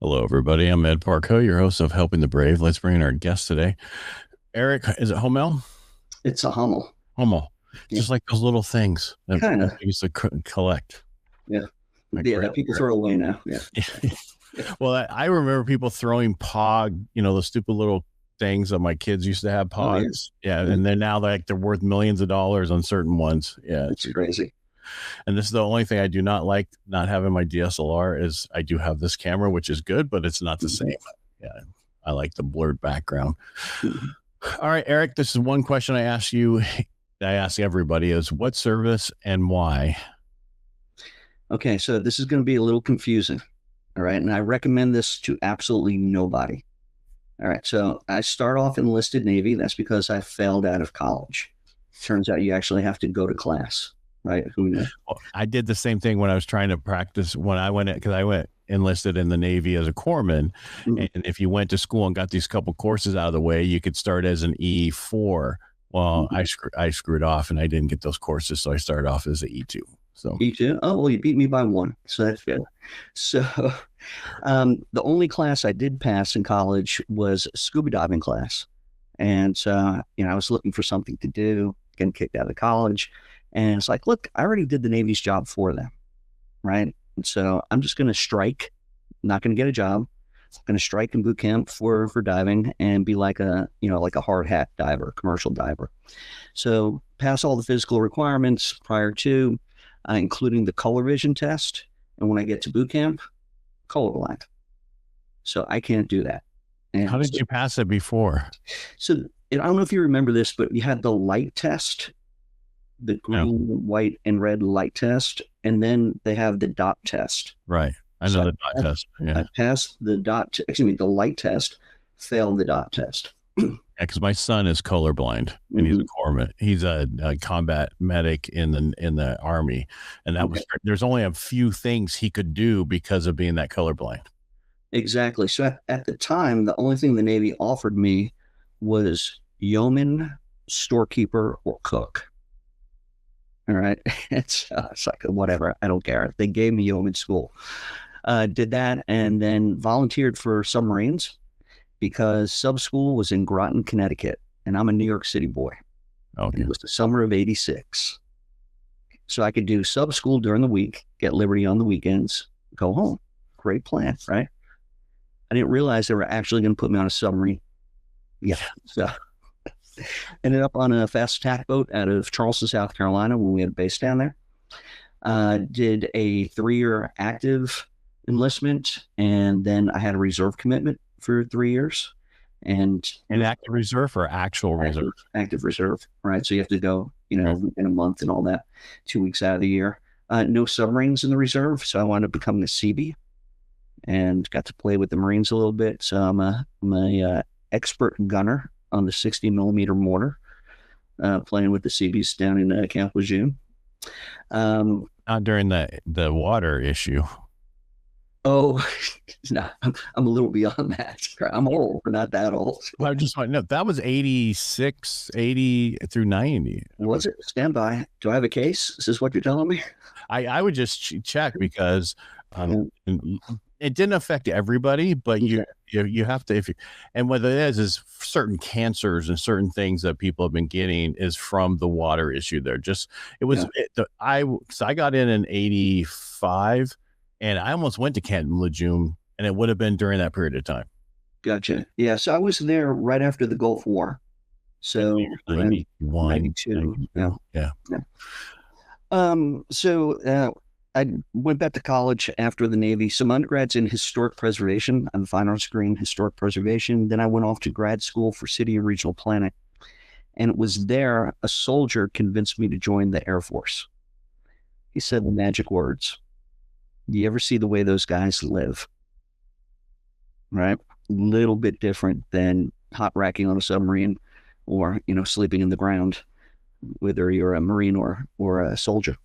Hello, everybody. I'm Ed Parcaut, your host of Helping the Brave. Let's bring in our guest today. Eric, is it Hommel? It's a Hummel. Hommel. Yeah, Just like those little things that kind we of. used to collect. Yeah, Like, yeah. really? That people throw away now. Yeah, yeah. Well, I remember people throwing POG, the stupid little things that my kids used to have Oh yeah, POGs. Yeah. yeah. And then now they're worth millions of dollars on certain ones. Yeah. It's crazy. And this is the only thing I do not like not having my DSLR is I do have this camera, which is good, but it's not the same. Yeah. I like the blurred background. Mhm. All right, Eric, this is one question I ask you. I ask everybody is what service and why? Okay, so this is going to be a little confusing. All right, and I recommend this to absolutely nobody. All right, so I start off enlisted Navy. That's because I failed out of college. Turns out you actually have to go to class, right? Who knew? Well, I did the same thing when I was trying to practice when I went because I went enlisted in the Navy as a corpsman. Mhm. And if you went to school and got these couple courses out of the way, you could start as an E4. Well, I screwed off and I didn't get those courses, so I started off as an E2. So You too? Oh, well, you beat me by one, so that's good. So, the only class I did pass in college was a scuba diving class. And so, I was looking for something to do, getting kicked out of college. And it's like, look, I already did the Navy's job for them, right? And so I'm just going to strike, not going to get a job. I'm going to strike in boot camp for diving and be like like a hard hat diver, commercial diver. So pass all the physical requirements prior to, including the color vision test. And when I get to boot camp, colorblind. So I can't do that. how And did you pass it before? so I don't know if you remember this, but you had the light test, the No. green, white, and red light test, and then they have the dot test. Right. I know So the dot test. Yeah. I passed the the light test, failed the dot test. Because my son is colorblind and he's a corpsman. He's a combat medic in the army, and that was there's only a few things he could do because of being that colorblind. Exactly. So at the time, the only thing the Navy offered me was yeoman, storekeeper, or cook. All right. It's like, whatever. I don't care. They gave me yeoman school. Did that and then volunteered for submarines because sub school was in Groton, Connecticut. And I'm a New York City boy. And Okay. it was the summer of '86. So I could do sub school during the week, get Liberty on the weekends, go home. Great plan, right? I didn't realize they were actually going to put me on a submarine. Yeah. So ended up on a fast attack boat out of Charleston, South Carolina, when we had a base down there. Did a 3-year active enlistment, and then I had a reserve commitment for 3 years. And An active reserve or actual reserve? active reserve, right? So you have to go, in a month and all that, 2 weeks out of the year. No submarines in the reserve, so I wound up becoming a CB and got to play with the Marines a little bit. So I'm a expert gunner on the 60 millimeter mortar, playing with the CBs down in Camp Lejeune. Not during the water issue. Oh, no, I'm a little beyond that. I'm old, but not that old. Well, I just want to know that was 86, 80 through 90. Was it? Stand by. Do I have a case? Is this what you're telling me? I would just check because it didn't affect everybody, but you have to and what it is certain cancers and certain things that people have been getting is from the water issue there. I got in 85 and I almost went to Camp Lejeune and it would have been during that period of time. Gotcha. Yeah. So I was there right after the Gulf War. So 91, 92. Yeah. Yeah. So I went back to college after the Navy. Some undergrads in historic preservation. I have a fine arts degree in historic preservation. Then I went off to grad school for city and regional planning. And it was there a soldier convinced me to join the Air Force. He said the magic words. You ever see the way those guys live? Right? A little bit different than hot racking on a submarine or, sleeping in the ground, whether you're a Marine or a soldier.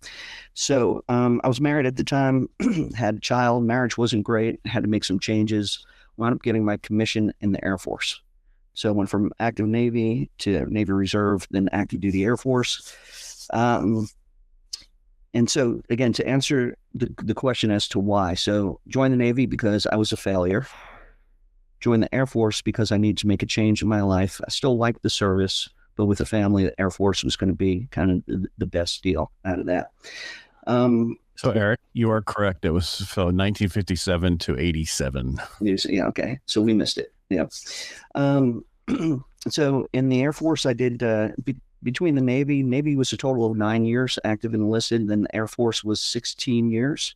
So I was married at the time, had a child. Marriage wasn't great. Had to make some changes. Wound up getting my commission in the Air Force. So I went from active Navy to Navy Reserve, then active duty Air Force. And so again, to answer the question as to why, so joined the Navy because I was a failure. Joined the Air Force because I needed to make a change in my life. I still liked the service, but with a family, the Air Force was going to be kind of the best deal out of that. So Eric, you are correct. It was from 1957 to 87. Yeah. Okay. So we missed it. Yeah. So in the Air Force, I did, between the Navy was a total of 9 years active and enlisted. Then the Air Force was 16 years.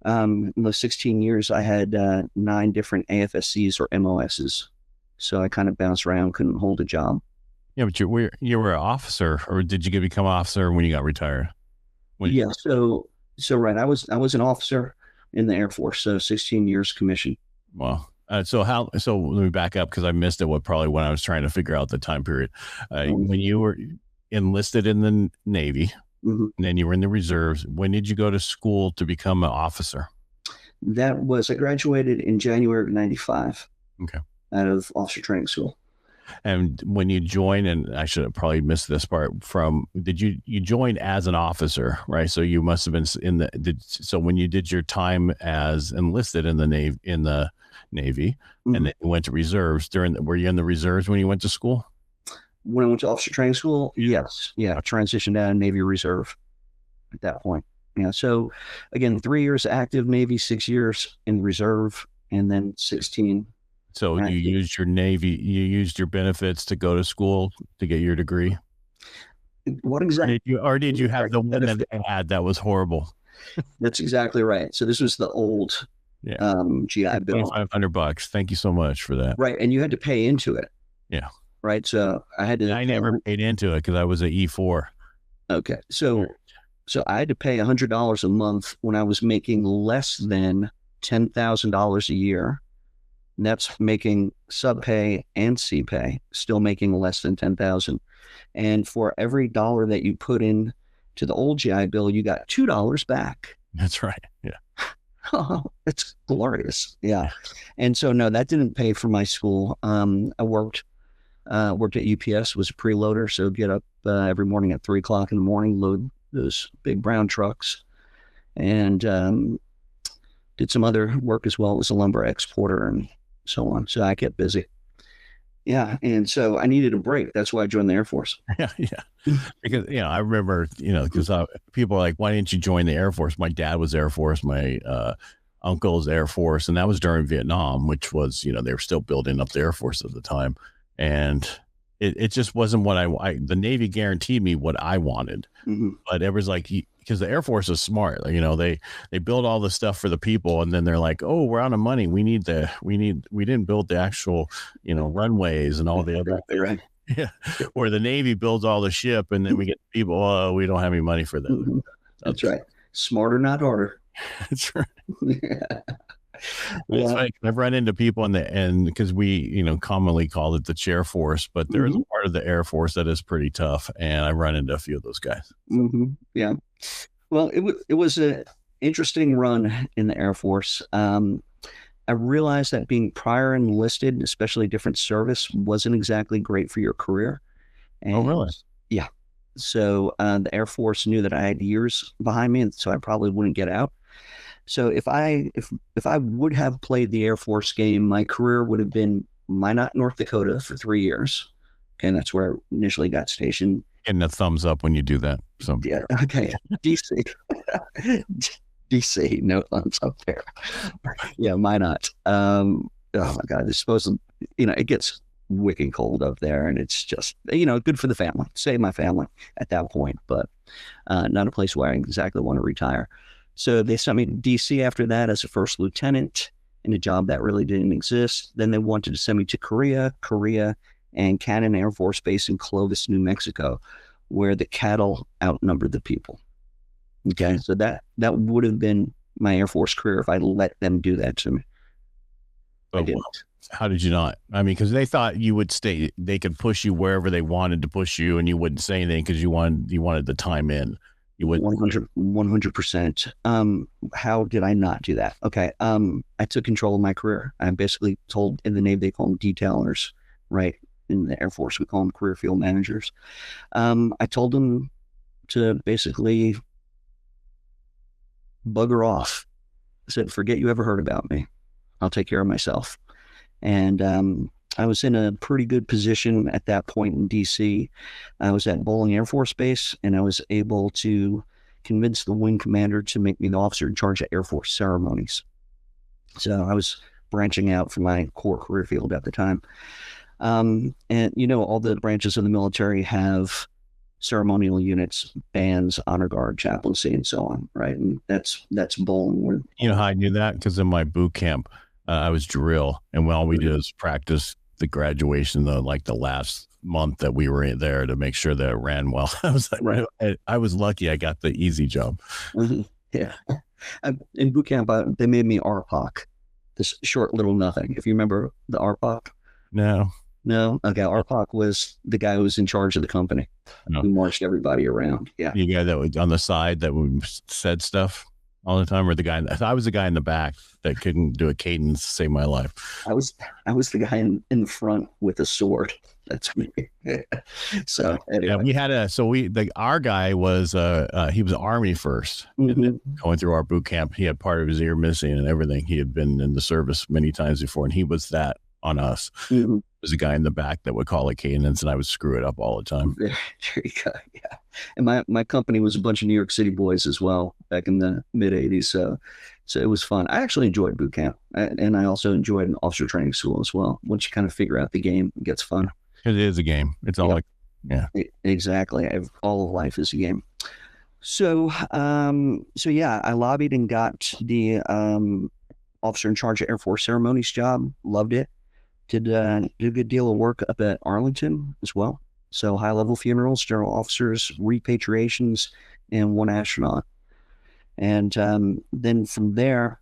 In those 16 years, I had 9 different AFSCs or MOSs. So I kind of bounced around, couldn't hold a job. Yeah, but you were an officer, or did you become an officer when you got retired? Yeah. So right, I was an officer in the Air Force, so 16 years commission. Wow. So let me back up because I missed it. When I was trying to figure out the time period, when you were enlisted in the Navy, and then you were in the reserves. When did you go to school to become an officer? I graduated in January of 95. Okay. Out of officer training school. And when you joined, and I should have probably missed this part you joined as an officer, right? So you must have been so when you did your time as enlisted in the Navy, and then you went to reserves were you in the reserves when you went to school? When I went to officer training school, yes. Yeah. I transitioned out of Navy Reserve at that point. Yeah. So again, 3 years active Navy, 6 years in reserve, and then 16. So you used your benefits to go to school to get your degree? What exactly? Did you have the one that they had that was horrible? That's exactly right. So this was the old GI Bill. $2,500. Thank you so much for that. Right. And you had to pay into it. Yeah. Right. So I never paid into it because I was an E4. Okay. So I had to pay $100 a month when I was making less than $10,000 a year. And that's making sub pay and C pay, still making less than 10,000. And for every dollar that you put in to the old GI Bill, you got $2 back. That's right. Yeah. Oh, it's glorious. Yeah. And so, no, that didn't pay for my school. I worked at UPS, was a preloader. So get up every morning at 3 o'clock in the morning, load those big brown trucks, and did some other work as well. It was a lumber exporter and so on. So I kept busy. Yeah. And so I needed a break. That's why I joined the Air Force. Yeah. Because, I remember, because people are like, why didn't you join the Air Force? My dad was Air Force. My uncle's Air Force. And that was during Vietnam, which was, they were still building up the Air Force at the time. And it just wasn't what the Navy guaranteed me what I wanted. But it was like, because the Air Force is smart, they build all the stuff for the people, and then they're like, oh, we're out of money. We didn't build the actual, runways and all the other things. Right. Yeah. Where the Navy builds all the ship, and then we get people, oh, we don't have any money for that. That's right. Smarter, not harder. That's right. Yeah. It's funny. I've run into people and because we, commonly call it the chair force, but there is a part of the Air Force that is pretty tough. And I run into a few of those guys. Yeah. Well, it was an interesting run in the Air Force. I realized that being prior enlisted, especially different service, wasn't exactly great for your career. And, oh, really? Yeah. So the Air Force knew that I had years behind me, and so I probably wouldn't get out. So if I would have played the Air Force game, my career would have been Minot, North Dakota for 3 years. Okay, and that's where I initially got stationed. Getting a thumbs up when you do that. So yeah, okay. DC. DC, no thumbs up there. Yeah, Minot. Oh my God, it's supposed to, it ges wicked cold up there, and it's just, good for the family. Save my family at that point, but not a place where I exactly want to retire. So they sent me to DC after that as a first lieutenant in a job that really didn't exist. Then they wanted to send me to Korea, and Cannon Air Force Base in Clovis, New Mexico, where the cattle outnumbered the people. Okay, so that would have been my Air Force career if I let them do that to me. But I didn't. How did you not? I mean, because they thought you would stay. They could push you wherever they wanted to push you, and you wouldn't say anything because you wanted the time in. You would 100%. How did I not do that? Okay. I took control of my career. I basically told, in the Navy, they call them detailers, right? In the Air Force, we call them career field managers. I told them to basically bugger off. I said, forget you ever heard about me. I'll take care of myself. And I was in a pretty good position at that point in DC. I was at Bowling Air Force Base, and I was able to convince the wing commander to make me the officer in charge of Air Force ceremonies. So I was branching out from my core career field at the time. And, all the branches of the military have ceremonial units, bands, honor guard, chaplaincy, and so on, right? And that's bowling. You know how I knew that? Because in my boot camp, I was drill, and all we did is practice the graduation, the last month that we were in there to make sure that it ran well. I was like, right. I was lucky I got the easy job. Mm-hmm. Yeah. In boot camp, they made me RPOC, this short little nothing. If you remember the RPOC? No. Okay. RPOC was the guy who was in charge of the company. No. Who marched everybody around. Yeah. You guy that was on the side that said stuff all the time, or the guy? I was the guy in the back that couldn't do a cadence to save my life. I was the guy in the front with a sword. That's me. So anyway. Yeah, we had our guy was he was Army first, mm-hmm. and going through our boot camp, he had part of his ear missing and everything. He had been in the service many times before, and he was that on us. Mm-hmm. Was a guy in the back that would call it cadence, and I would screw it up all the time. There you go. Yeah. And my company was a bunch of New York City boys as well back in the mid 80s. So it was fun. I actually enjoyed boot camp, and I also enjoyed an officer training school as well. Once you kind of figure out the game, it gets fun. It is a game. It's all Exactly. All of life is a game. So yeah, I lobbied and got the officer in charge of Air Force ceremonies job. Loved it. Did a good deal of work up at Arlington as well. So high-level funerals, general officers, repatriations, and one astronaut. And then from there,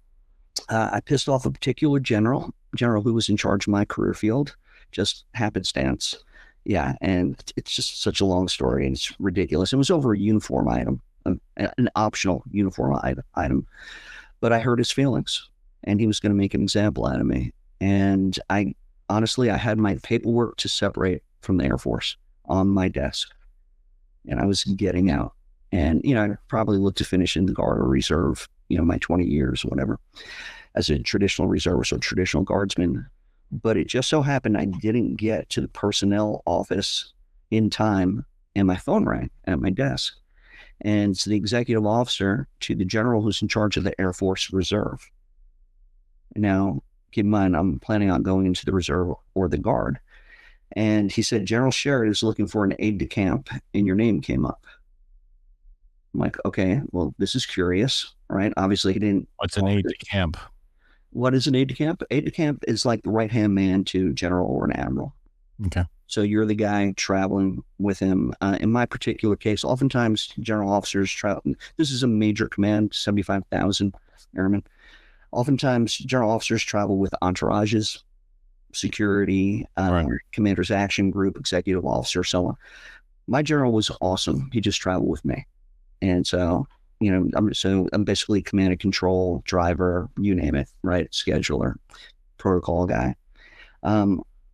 I pissed off a particular general who was in charge of my career field, just happenstance. Yeah, and it's just such a long story, and it's ridiculous. It was over a uniform item, an optional uniform item. But I hurt his feelings, and he was going to make an example out of me. And I had my paperwork to separate from the Air Force on my desk, and I was getting out. And, I probably looked to finish in the Guard or Reserve, my 20 years or whatever, as a traditional reservist or traditional guardsman. But it just so happened I didn't get to the personnel office in time, and my phone rang at my desk. And it's the executive officer to the general who's in charge of the Air Force Reserve. Now, keep in mind, I'm planning on going into the Reserve or the Guard. And he said, General Sherrod is looking for an aide-de-camp, and your name came up. I'm like, okay, well, this is curious, right? Obviously, he didn't. What's an aide-de-camp? What is an aide-de-camp? Aide-de-camp is like the right-hand man to general or an admiral. Okay. So you're the guy traveling with him. In my particular case, oftentimes general officers travel. This is a major command, 75,000 airmen. Oftentimes, general officers travel with entourages, security, commander's action group, executive officer, so on. My general was awesome. He just traveled with me. And so, I'm basically command and control, driver, you name it, right? Scheduler, protocol guy.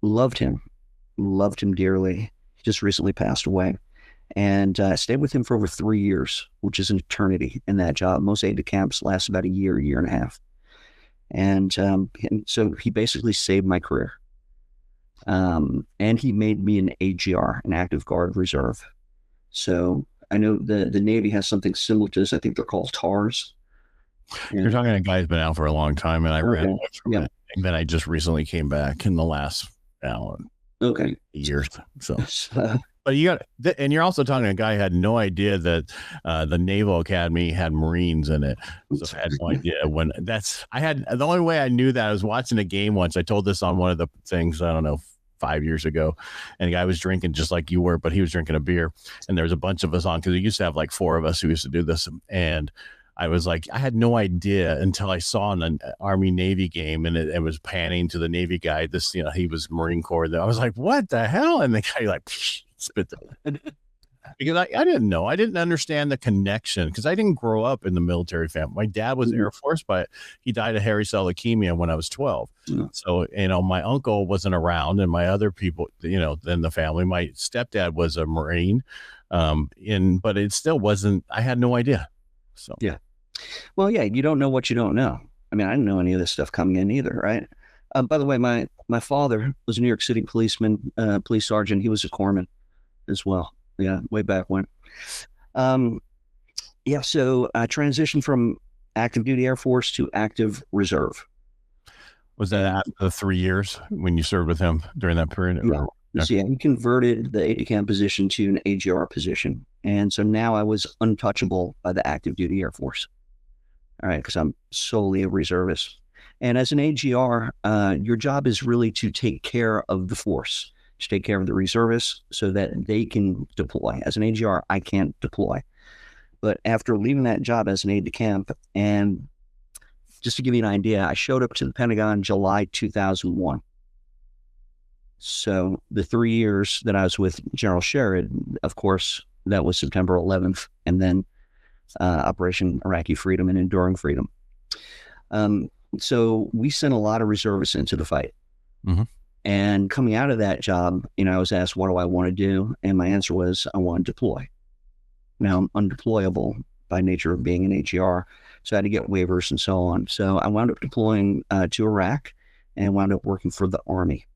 Loved him dearly. He just recently passed away. And stayed with him for over 3 years, which is an eternity in that job. Most aide-de-camps last about a year and a half. And so he basically saved my career. And he made me an AGR, an active guard reserve. So I know the Navy has something similar to this. I think they're called TARS. You're talking to a guy who's been out for a long time, and I ran away from it. And then I just recently came back in the last years. So but and you're also talking to a guy who had no idea that the Naval Academy had Marines in it. So I had no idea the only way I knew that I was watching a game once. I told this on one of the things, I don't know, 5 years ago, and the guy was drinking just like you were, but he was drinking a beer, and there was a bunch of us on, because we used to have like 4 of us who used to do this. And I was like, I had no idea until I saw an Army Navy game, and it was panning to the Navy guy. This, he was Marine Corps. I was like, what the hell? And the guy like spit that. Because I didn't know. I didn't understand the connection, because I didn't grow up in the military family. My dad was Air Force, but he died of hairy cell leukemia when I was 12. Yeah. So, my uncle wasn't around, and my other people, then the family, my stepdad was a Marine, but it still wasn't, I had no idea. So, yeah. Well, yeah, you don't know what you don't know. I mean, I didn't know any of this stuff coming in either, right? By the way, my father was a New York City policeman, police sergeant. He was a corpsman as well. Yeah, way back when. Um, yeah, so I transitioned from active duty Air Force to active reserve. Was that after the 3 years when you served with him during that period? Yeah. So yeah, he converted the Aide-de-camp position to an AGR position. And so now I was untouchable by the active duty Air Force. All right, because I'm solely a reservist. And as an AGR, your job is really to take care of the force, to take care of the reservists so that they can deploy. As an AGR, I can't deploy. But after leaving that job as an aide-de-camp, and just to give you an idea, I showed up to the Pentagon July 2001. So the 3 years that I was with General Sheridan, of course, that was September 11th, and then Operation Iraqi Freedom and Enduring Freedom. So we sent a lot of reservists into the fight. Mm-hmm. And coming out of that job, I was asked, what do I want to do? And my answer was, I want to deploy. Now I'm undeployable by nature of being an AGR, so I had to get waivers and so on. So I wound up deploying to Iraq and wound up working for the Army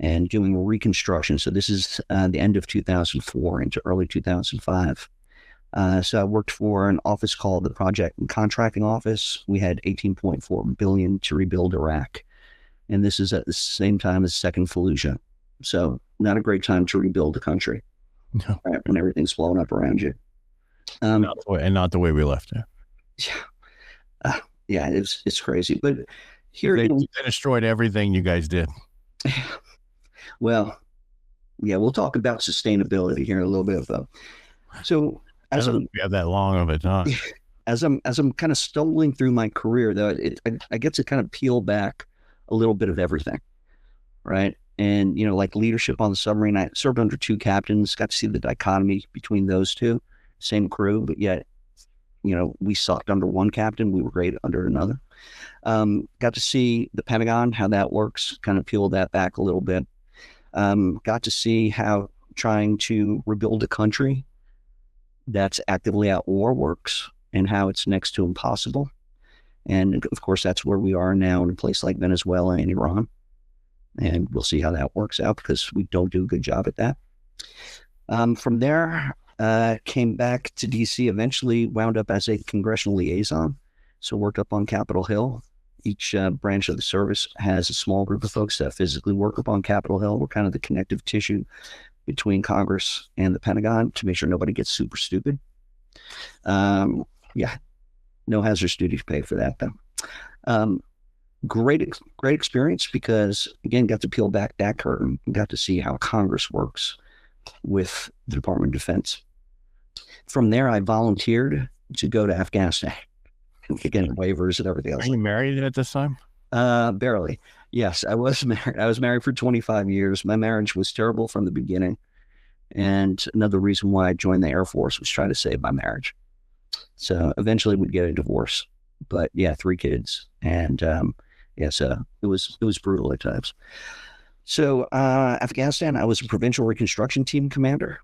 and doing reconstruction. So this is the end of 2004 into early 2005. So I worked for an office called the Project and Contracting Office. We had $18.4 billion to rebuild Iraq. And this is at the same time as Second Fallujah. So not a great time to rebuild the country. No. Right, when everything's blowing up around you. Not the way we left it. Yeah, it's crazy. But here they destroyed everything you guys did. Well, yeah, we'll talk about sustainability here in a little bit, though. So as we have that long of a time. As I'm kind of stumbling through my career, though, I get to kind of peel back a little bit of everything, right? And, like leadership on the submarine, I served under two captains, got to see the dichotomy between those two, same crew, but yet, we sucked under one captain. We were great under another. Got to see the Pentagon, how that works, kind of peel that back a little bit. Got to see how trying to rebuild a country that's actively at war works and how it's next to impossible. And of course, that's where we are now in a place like Venezuela and Iran. And we'll see how that works out because we don't do a good job at that. From there, came back to DC, eventually wound up as a congressional liaison. So worked up on Capitol Hill. Each branch of the service has a small group of folks that physically work up on Capitol Hill. We're kind of the connective tissue between Congress and the Pentagon to make sure nobody gets super stupid. Yeah, no hazardous duty to pay for that, though. Great experience because, again, got to peel back that curtain, got to see how Congress works with the Department of Defense. From there, I volunteered to go to Afghanistan and get waivers and everything else. Are you married at this time? Barely. Yes, I was married. I was married for 25 years. My marriage was terrible from the beginning. And another reason why I joined the Air Force was trying to save my marriage. So eventually we'd get a divorce. But yeah, 3 kids. And so it was brutal at times. So Afghanistan, I was a provincial reconstruction team commander,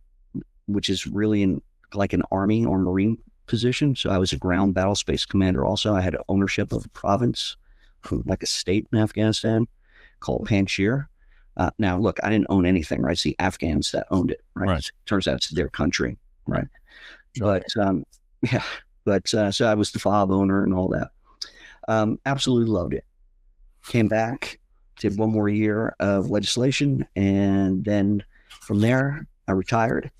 which is really like an Army or Marine position. So I was a ground battle space commander also. I had ownership of a province, like a state in Afghanistan called Panjshir. Now, look, I didn't own anything, right? It's the Afghans that owned it, right? So it turns out it's their country, right? Sure. But so I was the FOB owner and all that. Absolutely loved it. Came back, did 1 more year of legislation, and then from there, I retired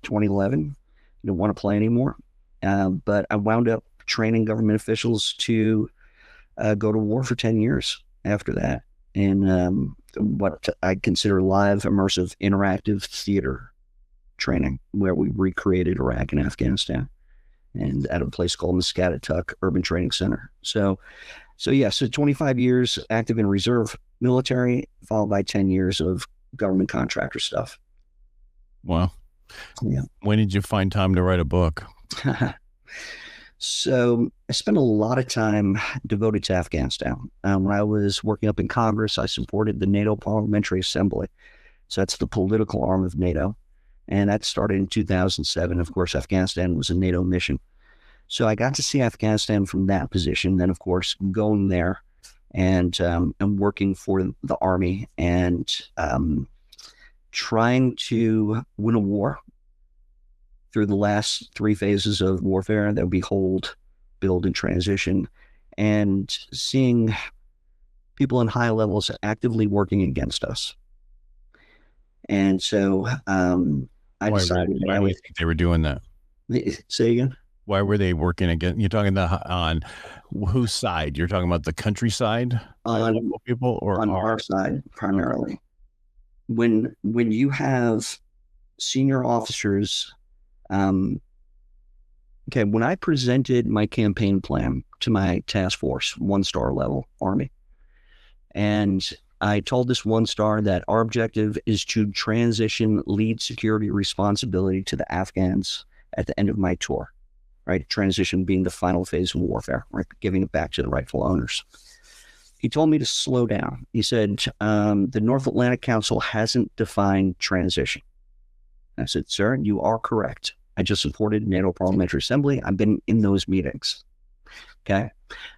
2011. Didn't want to play anymore. But I wound up training government officials to go to war for 10 years after that. And what I consider live, immersive, interactive theater training, where we recreated Iraq and Afghanistan, and at a place called Muscatatuck Urban Training Center. So 25 years active in reserve military, followed by 10 years of government contractor stuff. Wow. Yeah. When did you find time to write a book? So I spent a lot of time devoted to Afghanistan. When I was working up in Congress, I supported the NATO Parliamentary Assembly. So that's the political arm of NATO. And that started in 2007. Of course, Afghanistan was a NATO mission. So I got to see Afghanistan from that position. Then, of course, going there and working for the Army and trying to win a war through the last 3 phases of warfare. That would be hold, build, and transition. And seeing people in high levels actively working against us. And so I decided why do you think they were doing that? Say again? Why were they working against? You're talking on whose side? You're talking about the countryside people, or on our side primarily. When you have senior officers, when I presented my campaign plan to my task force, 1-star level Army, and I told this 1-star that our objective is to transition lead security responsibility to the Afghans at the end of my tour, right? Transition being the final phase of warfare, right? Giving it back to the rightful owners. He told me to slow down. He said, the North Atlantic Council hasn't defined transition. I said, sir, you are correct. I just supported NATO Parliamentary Assembly. I've been in those meetings. Okay.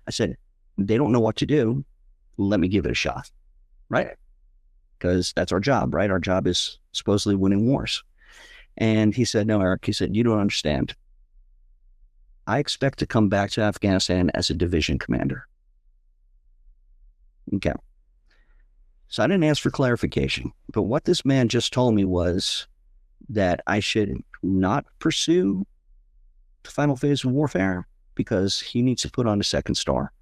I said, they don't know what to do. Let me give it a shot. Right? Because that's our job, right? Our job is supposedly winning wars. And he said, no, Eric, he said, you don't understand. I expect to come back to Afghanistan as a division commander. Okay. So I didn't ask for clarification, but what this man just told me was that I should not pursue the final phase of warfare because he needs to put on a 2nd star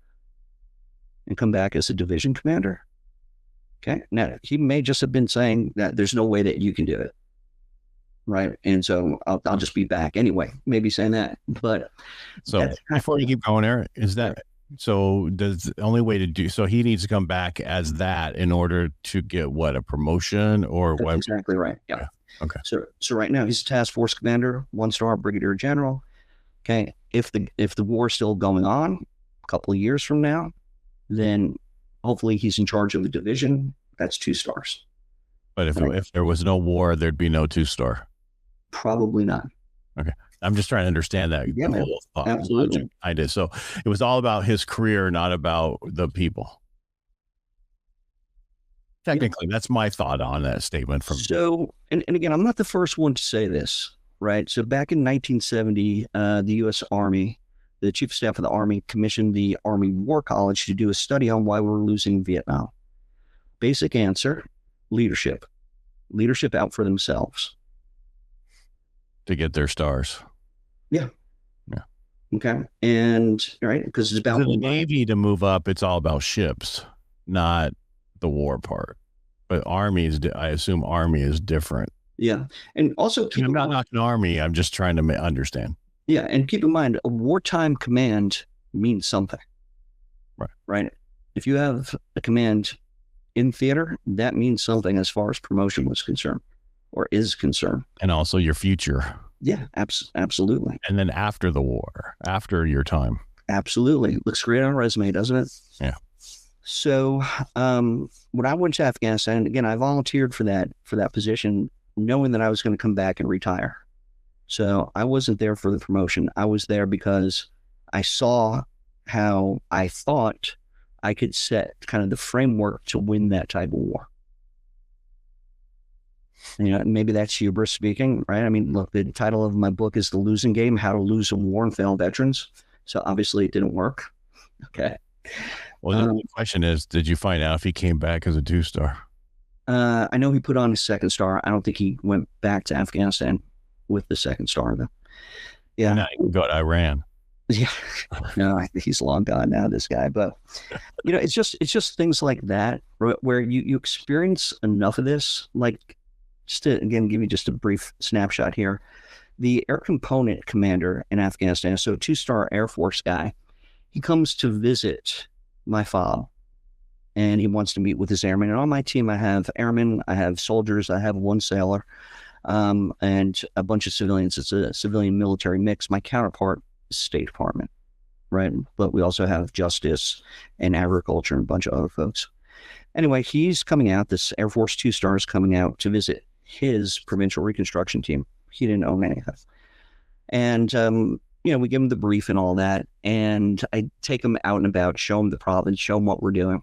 and come back as a division commander. Okay. Now, he may just have been saying that there's no way that you can do it. Right. And so I'll just be back anyway, maybe saying that. But so before you keep going there, is that so does the only way to do so he needs to come back as that in order to get what, a promotion or that's what? Exactly right. Yeah. Okay. So right now he's a task force commander, 1-star brigadier general. Okay. If the war is still going on a couple of years from now, then hopefully he's in charge of the division. That's 2 stars. But if there was no war, there'd be no 2-star. Probably not. Okay. I'm just trying to understand that. Yeah, man. Absolutely. I did. So it was all about his career, not about the people. Technically, that's my thought on that statement. So, and again, I'm not the first one to say this, right? So back in 1970, the U.S. Army, the Chief of Staff of the Army, commissioned the Army War College to do a study on why we're losing Vietnam. Basic answer: leadership. Leadership out for themselves. To get their stars. Yeah. Yeah. Okay. And right, because it's about the Navy to move up. It's all about ships, not the war part. But Army is, I assume Army is different. Yeah. And also, I'm not knocking Army. I'm just trying to understand. Yeah. And keep in mind, a wartime command means something. Right. Right. If you have a command in theater, that means something as far as promotion was concerned. Or is concerned. And also your future. Yeah, absolutely. And then after the war, after your time. Absolutely. Looks great on a resume, doesn't it? Yeah. So when I went to Afghanistan, again, I volunteered for that position, knowing that I was going to come back and retire. So I wasn't there for the promotion. I was there because I saw how I thought I could set kind of the framework to win that type of war. You know, maybe that's hubris speaking, right? I mean, look, the title of my book is The Losing Game, How to Lose a War and Fail Veterans. So obviously it didn't work. Okay. Well, the question is, did you find out if he came back as a 2-star? I know he put on his 2nd star. I don't think he went back to Afghanistan with the 2nd star, though. Yeah. Now he can go to Iran. Yeah. No, I think he's long gone now, this guy. But, you know, it's just things like that where you experience enough of this, like, just to, again, give you just a brief snapshot here. The air component commander in Afghanistan, so a 2-star Air Force guy, he comes to visit my FOB and he wants to meet with his airmen. And on my team, I have airmen, I have soldiers, I have 1 sailor, and a bunch of civilians. It's a civilian military mix. My counterpart is State Department, right? But we also have justice and agriculture and a bunch of other folks. Anyway, he's coming out, this Air Force 2-star is coming out to visit his provincial reconstruction team. He didn't own anything. And we give them the brief and all that. And I take them out and about, show them the province, show them what we're doing.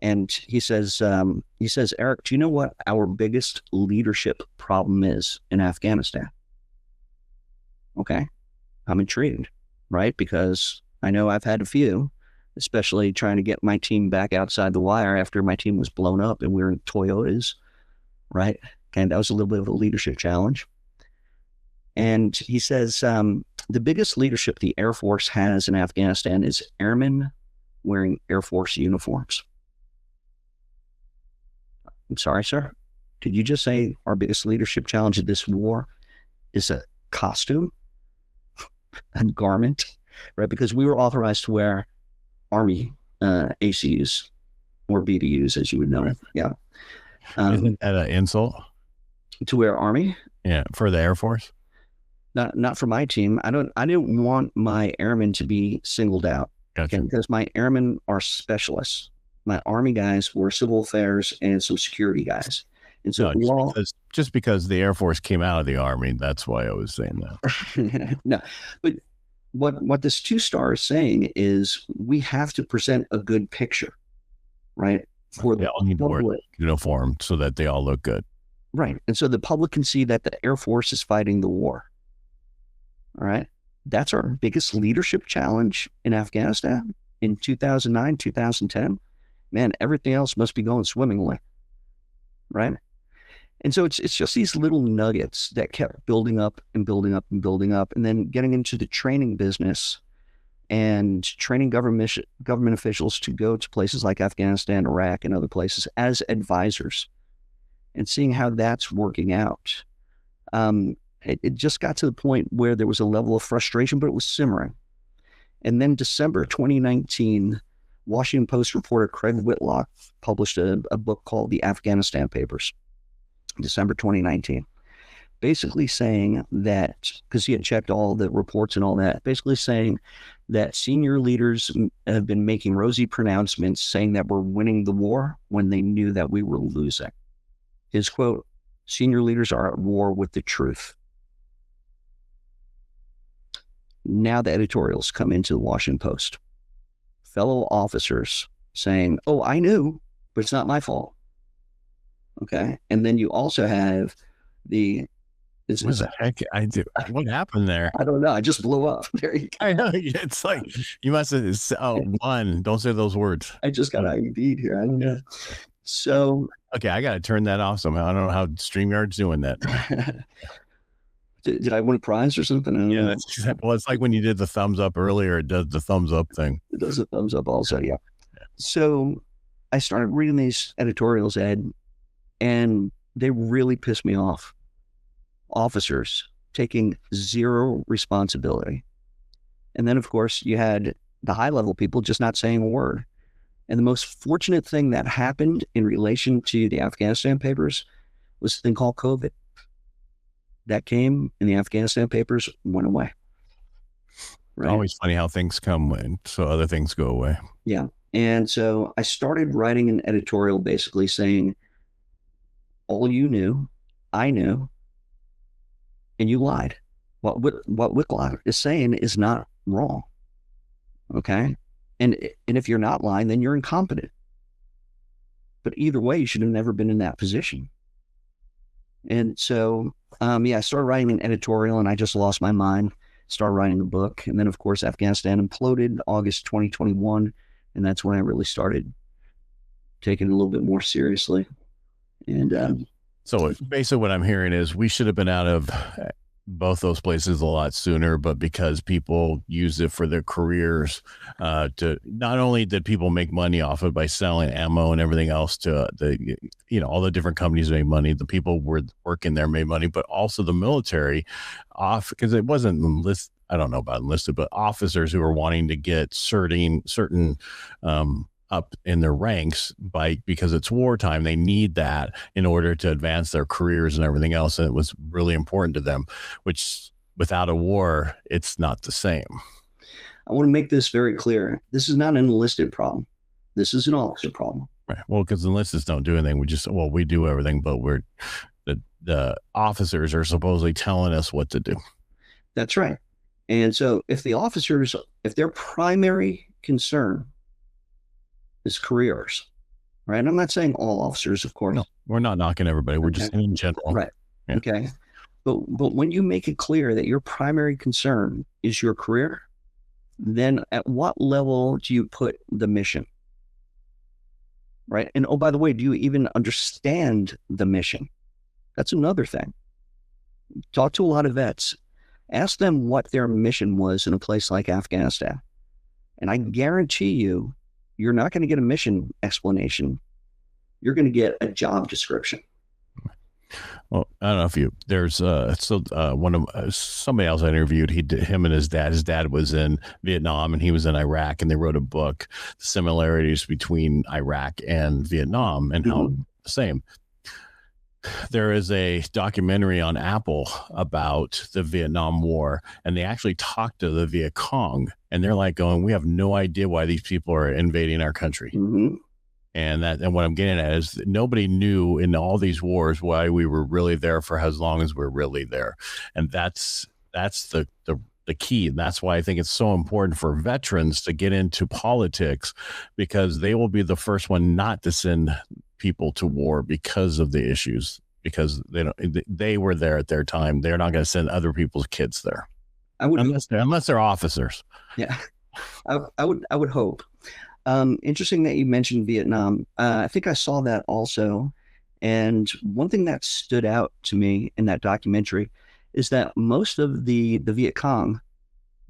And he says, Eric, do you know what our biggest leadership problem is in Afghanistan? Okay. I'm intrigued, right? Because I know I've had a few, especially trying to get my team back outside the wire after my team was blown up and we were in Toyotas, right? And that was a little bit of a leadership challenge. And he says, the biggest leadership the Air Force has in Afghanistan is airmen wearing Air Force uniforms. I'm sorry, sir. Did you just say our biggest leadership challenge in this war is a costume, a garment, right? Because we were authorized to wear Army ACUs or BDUs, as you would know. Right. Yeah. Isn't that an insult? To wear Army? Yeah, for the Air Force? Not for my team. I didn't want my airmen to be singled out. Gotcha. Okay, because my airmen are specialists. My Army guys were civil affairs and some security guys. And so just because the Air Force came out of the Army, that's why I was saying that. No, but what this 2-star is saying is we have to present a good picture, right? For they all need to wear uniform so that they all look good. Right. And so the public can see that the Air Force is fighting the war. All right. That's our biggest leadership challenge in Afghanistan in 2009, 2010. Man, everything else must be going swimmingly. Right. And so it's just these little nuggets that kept building up and building up and building up. And then getting into the training business and training government officials to go to places like Afghanistan, Iraq, and other places as advisors and seeing how that's working out. It just got to the point where there was a level of frustration, but it was simmering. And then December 2019, Washington Post reporter Craig Whitlock published a book called The Afghanistan Papers, December 2019, basically saying that, because he had checked all the reports and all that, basically saying that senior leaders have been making rosy pronouncements saying that we're winning the war when they knew that we were losing. His quote, senior leaders are at war with the truth. Now the editorials come into the Washington Post. Fellow officers saying, oh, I knew, but it's not my fault. Okay. And then you also have the... What the heck? What happened there? I don't know. I just blew up. There you go. I know. It's like, you must have, don't say those words. I just got IED'd here. I don't know. So... Okay, I got to turn that off somehow. I don't know how StreamYard's doing that. Did I win a prize or something? Yeah, that's exactly. Well, it's like when you did the thumbs up earlier, it does the thumbs up thing. It does the thumbs up also, yeah. So I started reading these editorials, Ed, and they really pissed me off. Officers taking zero responsibility. And then, of course, you had the high-level people just not saying a word. And the most fortunate thing that happened in relation to the Afghanistan Papers was a thing called COVID. That came and the Afghanistan Papers went away. Right? It's always funny how things come when so other things go away. Yeah. And so I started writing an editorial basically saying, all you knew, I knew, and you lied. What Whitlock is saying is not wrong. Okay? And if you're not lying, then you're incompetent. But either way, you should have never been in that position. And so, I started writing an editorial and I just lost my mind, started writing a book. And then, of course, Afghanistan imploded August 2021. And that's when I really started taking it a little bit more seriously. And so basically what I'm hearing is we should have been out of both those places a lot sooner, but because people use it for their careers, to not only did people make money off it by selling ammo and everything else to the, all the different companies made money, the people were working there made money, but also the military off, because it wasn't enlisted. I don't know about enlisted, but officers who were wanting to get certain up in their ranks because it's wartime. They need that in order to advance their careers and everything else. And it was really important to them, which without a war, it's not the same. I want to make this very clear. This is not an enlisted problem. This is an officer problem. Right. Well, because enlisted don't do anything. We do everything, but the officers are supposedly telling us what to do. That's right. And so if the officers, if their primary concern is careers, right? I'm not saying all officers, of course. No, we're not knocking everybody. We're just in general. Right. Yeah. Okay. But when you make it clear that your primary concern is your career, then at what level do you put the mission? Right. And oh, by the way, do you even understand the mission? That's another thing. Talk to a lot of vets. Ask them what their mission was in a place like Afghanistan. And I guarantee you, you're not going to get a mission explanation. You're going to get a job description. Well, I don't know if there's one of somebody else I interviewed, him and his dad was in Vietnam and he was in Iraq, and they wrote a book, the similarities between Iraq and Vietnam and how the same. There is a documentary on Apple about the Vietnam War, and they actually talked to the Viet Cong, and they're like going, we have no idea why these people are invading our country. And what I'm getting at is that nobody knew in all these wars why we were really there for as long as we're really there. And that's the key. And that's why I think it's so important for veterans to get into politics, because they will be the first one not to send people to war because of the issues, because they were there at their time. They're not going to send other people's kids there. Unless they're officers. Yeah. I would hope. Interesting that you mentioned Vietnam. I think I saw that also. And one thing that stood out to me in that documentary is that most of the Viet Cong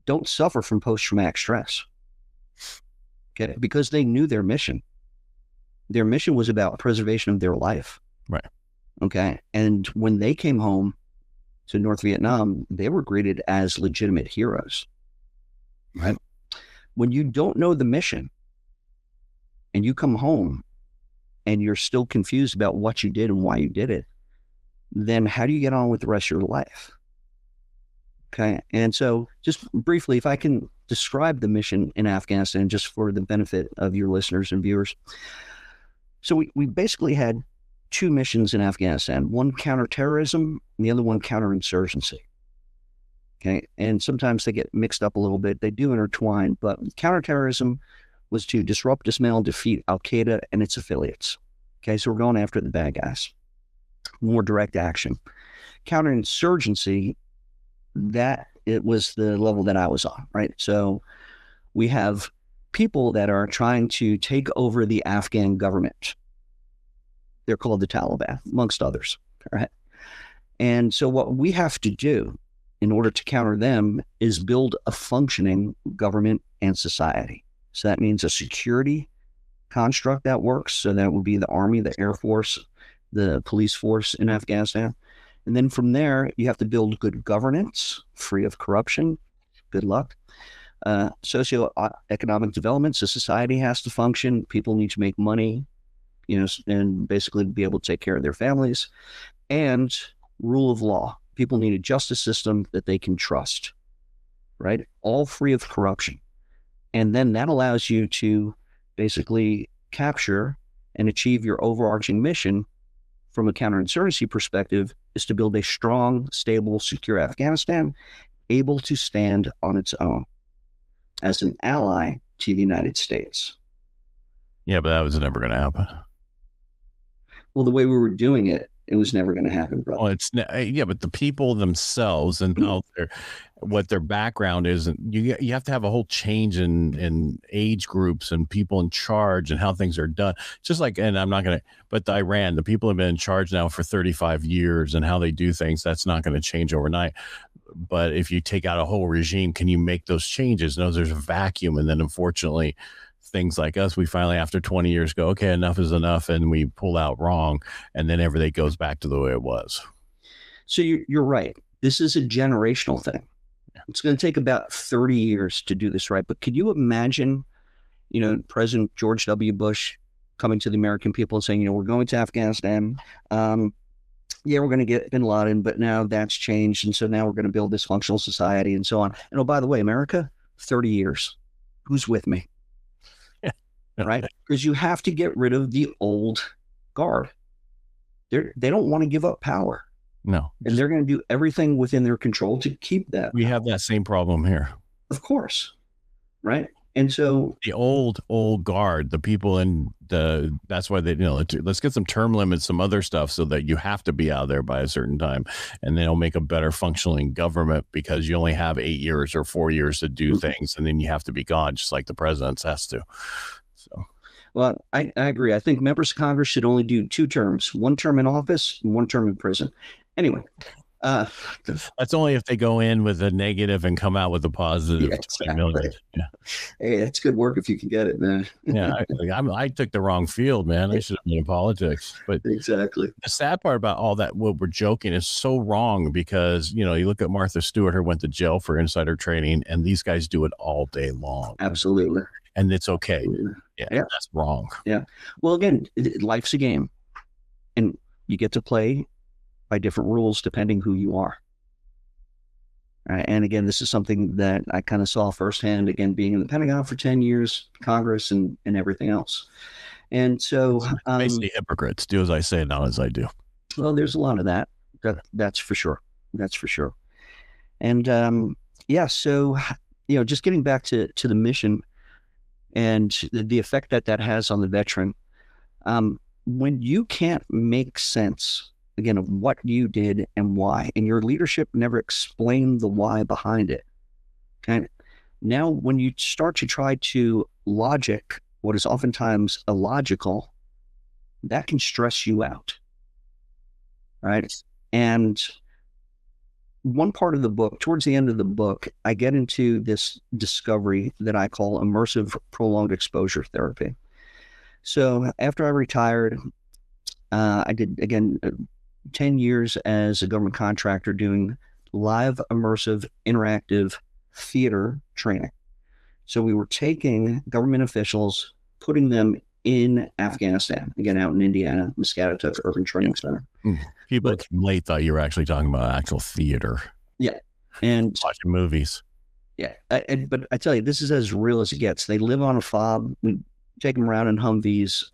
don't suffer from post-traumatic stress. Okay, because they knew their mission. Their mission was about preservation of their life. Right. Okay. And when they came home to North Vietnam, they were greeted as legitimate heroes. Right. When you don't know the mission, and you come home and you're still confused about what you did and why you did it, then how do you get on with the rest of your life? Okay. And so just briefly, if I can describe the mission in Afghanistan, just for the benefit of your listeners and viewers. So we basically had two missions in Afghanistan, one counterterrorism and the other one counterinsurgency. Okay. And sometimes they get mixed up a little bit. They do intertwine, but counterterrorism was to disrupt, dismantle, defeat Al-Qaeda and its affiliates. Okay, so we're going after the bad guys. More direct action. Counterinsurgency, that it was the level that I was on, right? So we have people that are trying to take over the Afghan government. They're called the Taliban, amongst others, right? And so what we have to do in order to counter them is build a functioning government and society. So that means a security construct that works. So that would be the Army, the Air Force, the police force in Afghanistan. And then from there, you have to build good governance, free of corruption. Good luck. Socioeconomic development. So society has to function. People need to make money, and basically be able to take care of their families. And rule of law. People need a justice system that they can trust, right? All free of corruption. And then that allows you to basically capture and achieve your overarching mission from a counterinsurgency perspective, is to build a strong, stable, secure Afghanistan, able to stand on its own as an ally to the United States. Yeah, but that was never going to happen. Well, the way we were doing it, it was never going to happen, brother. Well, but the people themselves and how what their background is, and you have to have a whole change in age groups and people in charge and how things are done. Just like, and I'm not going to, but Iran, the people have been in charge now for 35 years, and how they do things, that's not going to change overnight. But if you take out a whole regime, can you make those changes? No, there's a vacuum, and then unfortunately, things like us, we finally, after 20 years, go, okay, enough is enough, and we pull out wrong, and then everything goes back to the way it was. So you're right. This is a generational thing. It's going to take about 30 years to do this right. But could you imagine, President George W. Bush coming to the American people and saying, we're going to Afghanistan. We're going to get bin Laden, but now that's changed. And so now we're going to build this functional society and so on. And oh, by the way, America, 30 years. Who's with me? Right? Because you have to get rid of the old guard. They don't want to give up power. No. And they're going to do everything within their control to keep that. We have that same problem here. Of course. Right. And so the old guard, the people that's why they, let's get some term limits, some other stuff so that you have to be out there by a certain time, and they'll make a better functioning government because you only have 8 years or 4 years to do things, and then you have to be gone, just like the president has to. So, well, I agree. I think members of Congress should only do 2 terms, 1 term in office and 1 term in prison. Anyway. That's only if they go in with a negative and come out with a positive. Yeah, 20 million. Yeah. Hey, that's good work if you can get it, man. Yeah, I took the wrong field, man. I should have been in politics. But exactly. The sad part about all that, what we're joking, is so wrong because, you look at Martha Stewart, who went to jail for insider trading, and these guys do it all day long. Absolutely. And it's okay. Yeah, that's wrong. Yeah. Well, again, life's a game, and you get to play by different rules depending who you are. And again, this is something that I kind of saw firsthand, again, being in the Pentagon for 10 years, Congress, and everything else. And so basically hypocrites, do as I say, not as I do. Well, there's a lot of that. That's for sure. That's for sure. And so just getting back to the mission and the effect that has on the veteran, when you can't make sense, again, of what you did and why, and your leadership never explained the why behind it. Okay. Now, when you start to try to logic what is oftentimes illogical, that can stress you out. Right. And one part of the book, towards the end of the book, I get into this discovery that I call immersive prolonged exposure therapy. So after I retired, I did, again, 10 years as a government contractor doing live, immersive, interactive theater training. So we were taking government officials, putting them in Afghanistan, again, out in Indiana, Muscatatuck Urban Training Center. People came late thought you were actually talking about actual theater. Yeah. And watching movies. Yeah. But I tell you, this is as real as it gets. They live on a fob. We take them around in Humvees.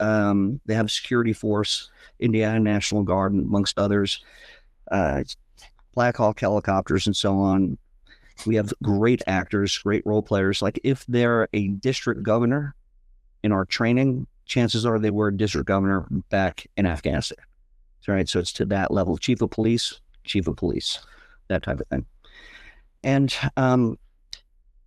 They have a security force, Indiana National Guard, amongst others, Black Hawk helicopters, and so on. We have great actors, great role players. Like if they're a district governor in our training, chances are they were a district governor back in Afghanistan. Right. So it's to that level. Chief of police, that type of thing. And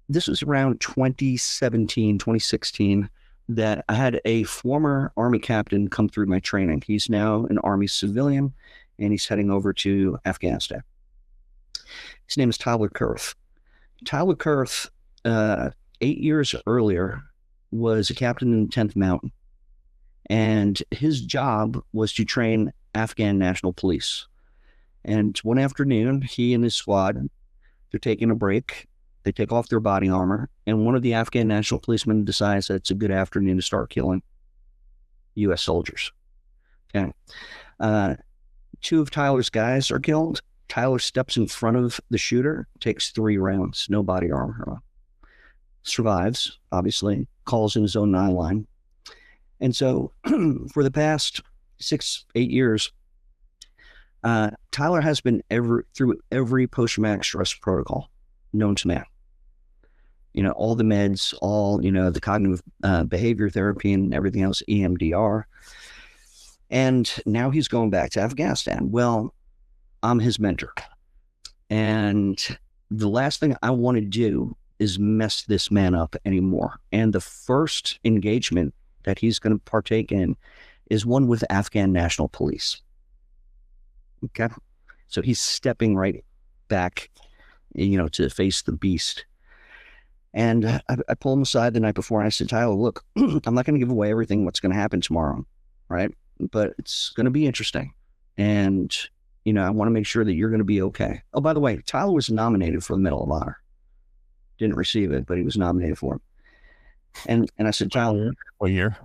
this was around 2017, 2016, that I had a former Army captain come through my training. He's now an Army civilian, and he's heading over to Afghanistan. His name is Tyler Kurth. Tyler Kurth, 8 years earlier, was a captain in the 10th Mountain. And his job was to train Afghan National Police. And one afternoon, he and his squad, they're taking a break. They take off their body armor, and one of the Afghan National Policemen decides that it's a good afternoon to start killing U.S. soldiers. Okay. 2 of Tyler's guys are killed. Tyler steps in front of the shooter, takes 3 rounds, no body armor. Survives, obviously, calls in his own 9-line. And so for the past 6-8 years, Tyler has been through every post-traumatic stress protocol known to man. All the meds, all, the cognitive behavior therapy and everything else, EMDR. And now he's going back to Afghanistan. Well, I'm his mentor. And the last thing I want to do is mess this man up anymore. And the first engagement that he's going to partake in is one with Afghan National Police. Okay. So he's stepping right back, to face the beast. And I pull him aside the night before and I said, Tyler, look, I'm not going to give away everything what's going to happen tomorrow, right? But it's going to be interesting. And, I want to make sure that you're going to be okay. Oh, by the way, Tyler was nominated for the Medal of Honor. Didn't receive it, but he was nominated for it. And I said, Tyler. What year?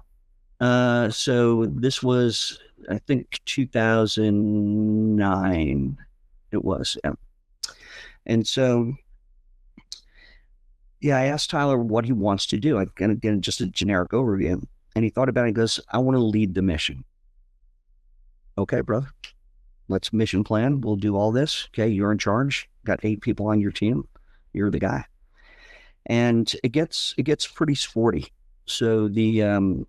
So this was, I think, 2009. It was. Yeah. And so, I asked Tyler what he wants to do. I'm going to get just a generic overview. And he thought about it. He goes, I want to lead the mission. Okay, brother. let's mission plan. We'll do all this. Okay, you're in charge. Got 8 people on your team. You're the guy. And it gets pretty sporty. So the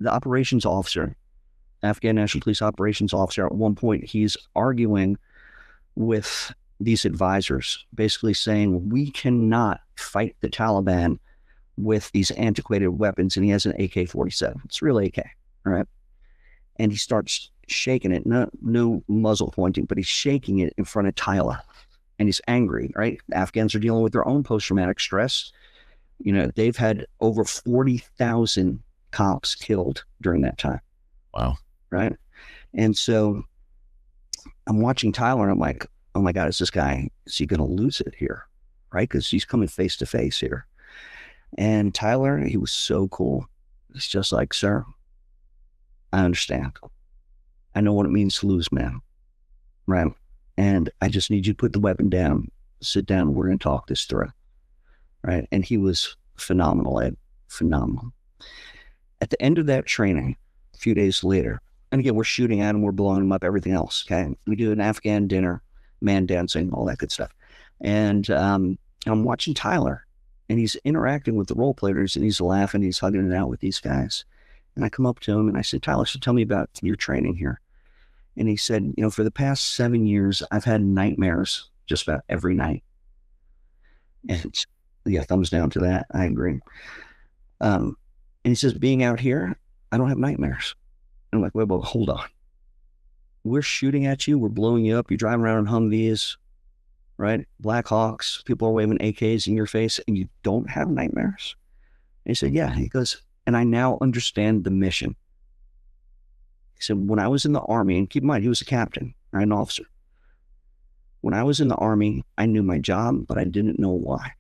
operations officer, Afghan National Police operations officer, at one point he's arguing with these advisors, basically saying we cannot fight the Taliban with these antiquated weapons. And he has an AK-47. It's real AK, all right? And he starts shaking it, no muzzle pointing, but he's shaking it in front of Tyler. And he's angry, right? The Afghans are dealing with their own post-traumatic stress. You know, they've had over 40,000 cops killed during that time. Wow. Right? And so I'm watching Tyler and I'm like, oh my God, is he going to lose it here? Right? Because he's coming face to face here. And Tyler, he was so cool. He's just like, sir, I understand. I know what it means to lose, man. Right? And I just need you to put the weapon down, sit down, we're going to talk this through. Right? And he was phenomenal, Ed. Phenomenal. At the end of that training, a few days later, and again, we're shooting at him, we're blowing him up, everything else. Okay. We do an Afghan dinner, man dancing, all that good stuff. And I'm watching Tyler, and he's interacting with the role players, and he's laughing, he's hugging it out with these guys. And I come up to him and I said, Tyler, so tell me about your training here. And he said, you know, for the past 7 years, I've had nightmares just about every night. And yeah, thumbs down to that. I agree. And he says, being out here, I don't have nightmares. And I'm like, wait, well, hold on. We're shooting at you. We're blowing you up. You're driving around in Humvees, right? Black Hawks. People are waving AKs in your face, and you don't have nightmares. And he said, yeah. He goes, and I now understand the mission. He said, when I was in the Army, and keep in mind, he was a captain, right, an officer. When I was in the Army, I knew my job, but I didn't know why.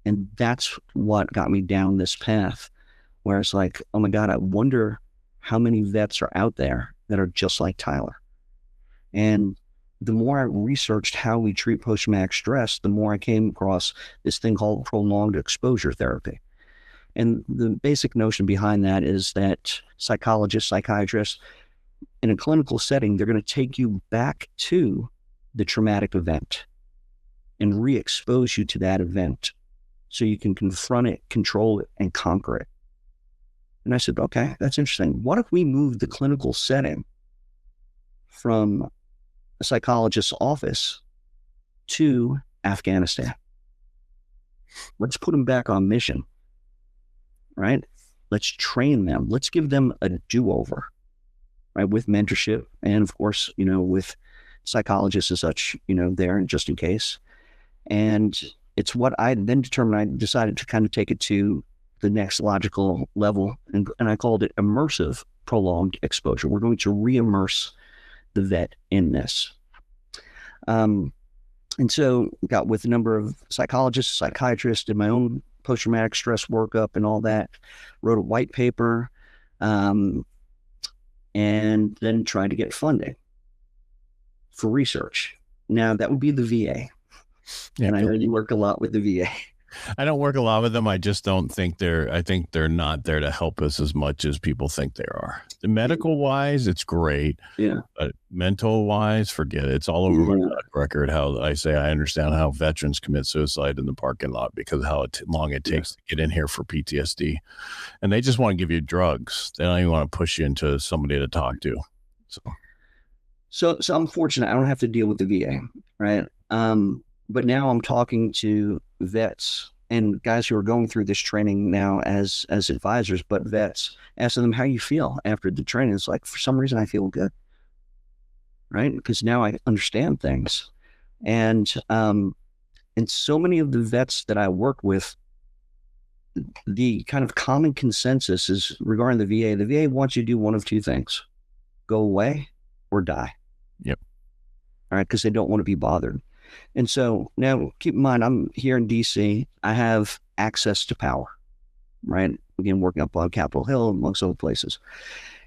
And that's what got me down this path where it's like, oh my God, I wonder how many vets are out there that are just like Tyler. And the more I researched how we treat post-traumatic stress, the more I came across this thing called prolonged exposure therapy. And the basic notion behind that is that psychologists, psychiatrists, in a clinical setting, they're going to take you back to the traumatic event and re-expose you to that event so you can confront it, control it, and conquer it. And I said, okay, that's interesting. What if we move the clinical setting from a psychologist's office to Afghanistan? Let's put them back on mission, right? Let's train them. Let's give them a do-over, right? With mentorship and, of course, you know, with psychologists and such, you know, there just in case. And it's what I then determined. I decided to kind of take it to the next logical level, and I called it immersive prolonged exposure. We're going to re-immerse the vet in this. And so got with a number of psychologists, psychiatrists, did my own post-traumatic stress workup and all that, wrote a white paper, and then tried to get funding for research. Now, that would be the VA. Yeah, and I know you work a lot with the VA. I don't work a lot with them. I just don't think I think they're not there to help us as much as people think they are. The medical wise, it's great. Yeah. But mental wise, forget it. It's all over my record how I say I understand how veterans commit suicide in the parking lot because of how long it takes to get in here for PTSD. And they just want to give you drugs. They don't even want to push you into somebody to talk to. So I'm fortunate. I don't have to deal with the VA, right? But now I'm talking to vets and guys who are going through this training now as advisors, but vets, asking them how you feel after the training. It's like, for some reason, I feel good, right? Because now I understand things. And so many of the vets that I work with, the kind of common consensus is regarding the VA wants you to do one of two things: go away or die. Yep. All right. Because they don't want to be bothered. And so now keep in mind, I'm here in DC. I have access to power, right? Again, working up on Capitol Hill, amongst other places.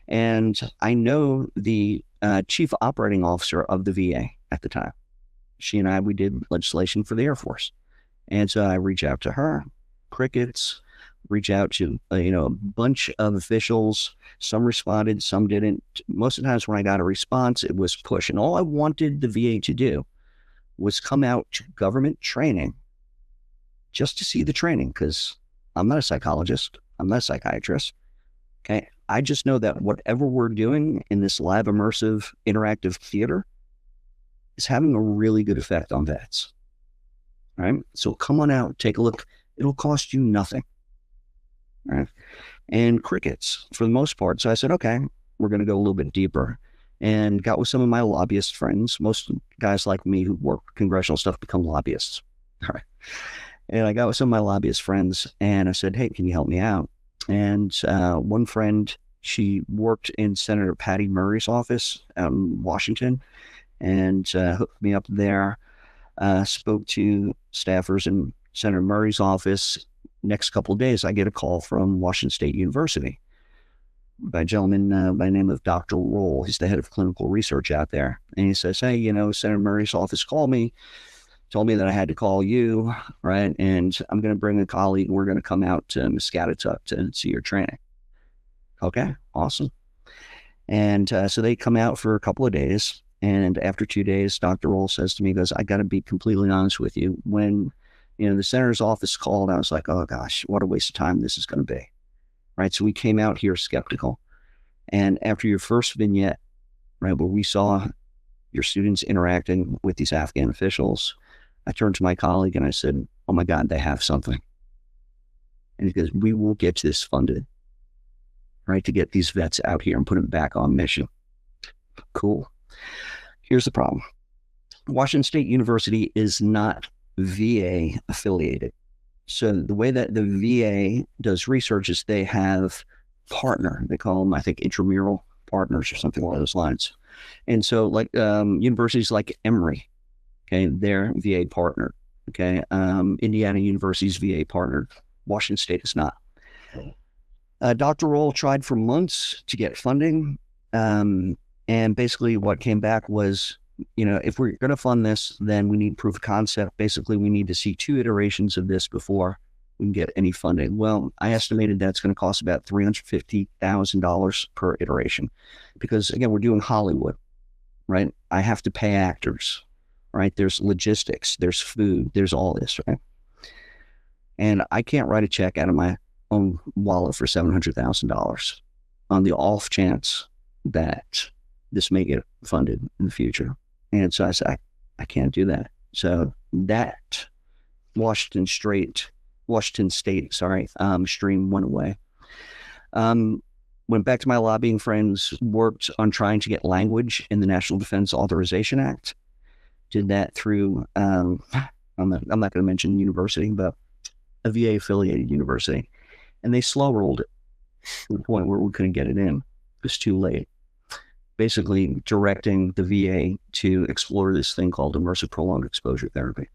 And I know the chief operating officer of the VA at the time. She and I, we did legislation for the Air Force. And so I reach out to her, crickets, reach out to, a bunch of officials. Some responded, some didn't. Most of the times when I got a response, it was push. And all I wanted the VA to do was come out to government training just to see the training, because I'm not a psychologist. I'm not a psychiatrist. Okay. I just know that whatever we're doing in this live immersive interactive theater is having a really good effect on vets. All right. So come on out, take a look. It'll cost you nothing. All right. And crickets for the most part. So I said, okay, we're going to go a little bit deeper, and got with some of my lobbyist friends. Most guys like me who work congressional stuff become lobbyists. All right. And I got with some of my lobbyist friends, and I said, hey, can you help me out? And one friend, she worked in Senator Patty Murray's office out in Washington, and hooked me up there. Spoke to staffers in Senator Murray's office. Next couple of days, I get a call from Washington State University by a gentleman by the name of Dr. Roll. He's the head of clinical research out there. And he says, hey, Senator Murray's office called me, told me that I had to call you, right? And I'm going to bring a colleague. We're going to come out to Muscatatuck to see your training. Okay, awesome. And so they come out for a couple of days. And after 2 days, Dr. Roll says to me, he goes, I got to be completely honest with you. When, the senator's office called, I was like, oh gosh, what a waste of time this is going to be. Right. So we came out here skeptical. And after your first vignette, right, where we saw your students interacting with these Afghan officials, I turned to my colleague and I said, oh my God, they have something. And he goes, we will get this funded, right, to get these vets out here and put them back on mission. Cool. Here's the problem. Washington State University is not VA affiliated. So the way that the VA does research is they have partner. They call them, I think, intramural partners or something along those lines. And so like universities like Emory, okay, they're VA partner. Okay. Indiana University's VA partner. Washington State is not. Dr. Roll tried for months to get funding. And basically what came back was, if we're going to fund this, then we need proof of concept. Basically, we need to see 2 iterations of this before we can get any funding. Well, I estimated that's going to cost about $350,000 per iteration, because again, we're doing Hollywood, right? I have to pay actors, right? There's logistics, there's food, there's all this, right? And I can't write a check out of my own wallet for $700,000 on the off chance that this may get funded in the future. And so I said, I can't do that. So that Washington State, stream went away. Went back to my lobbying friends, worked on trying to get language in the National Defense Authorization Act. Did that through, I'm not going to mention university, but a VA affiliated university. And they slow rolled it to the point where we couldn't get it in. It was too late. Basically directing the VA to explore this thing called immersive prolonged exposure therapy.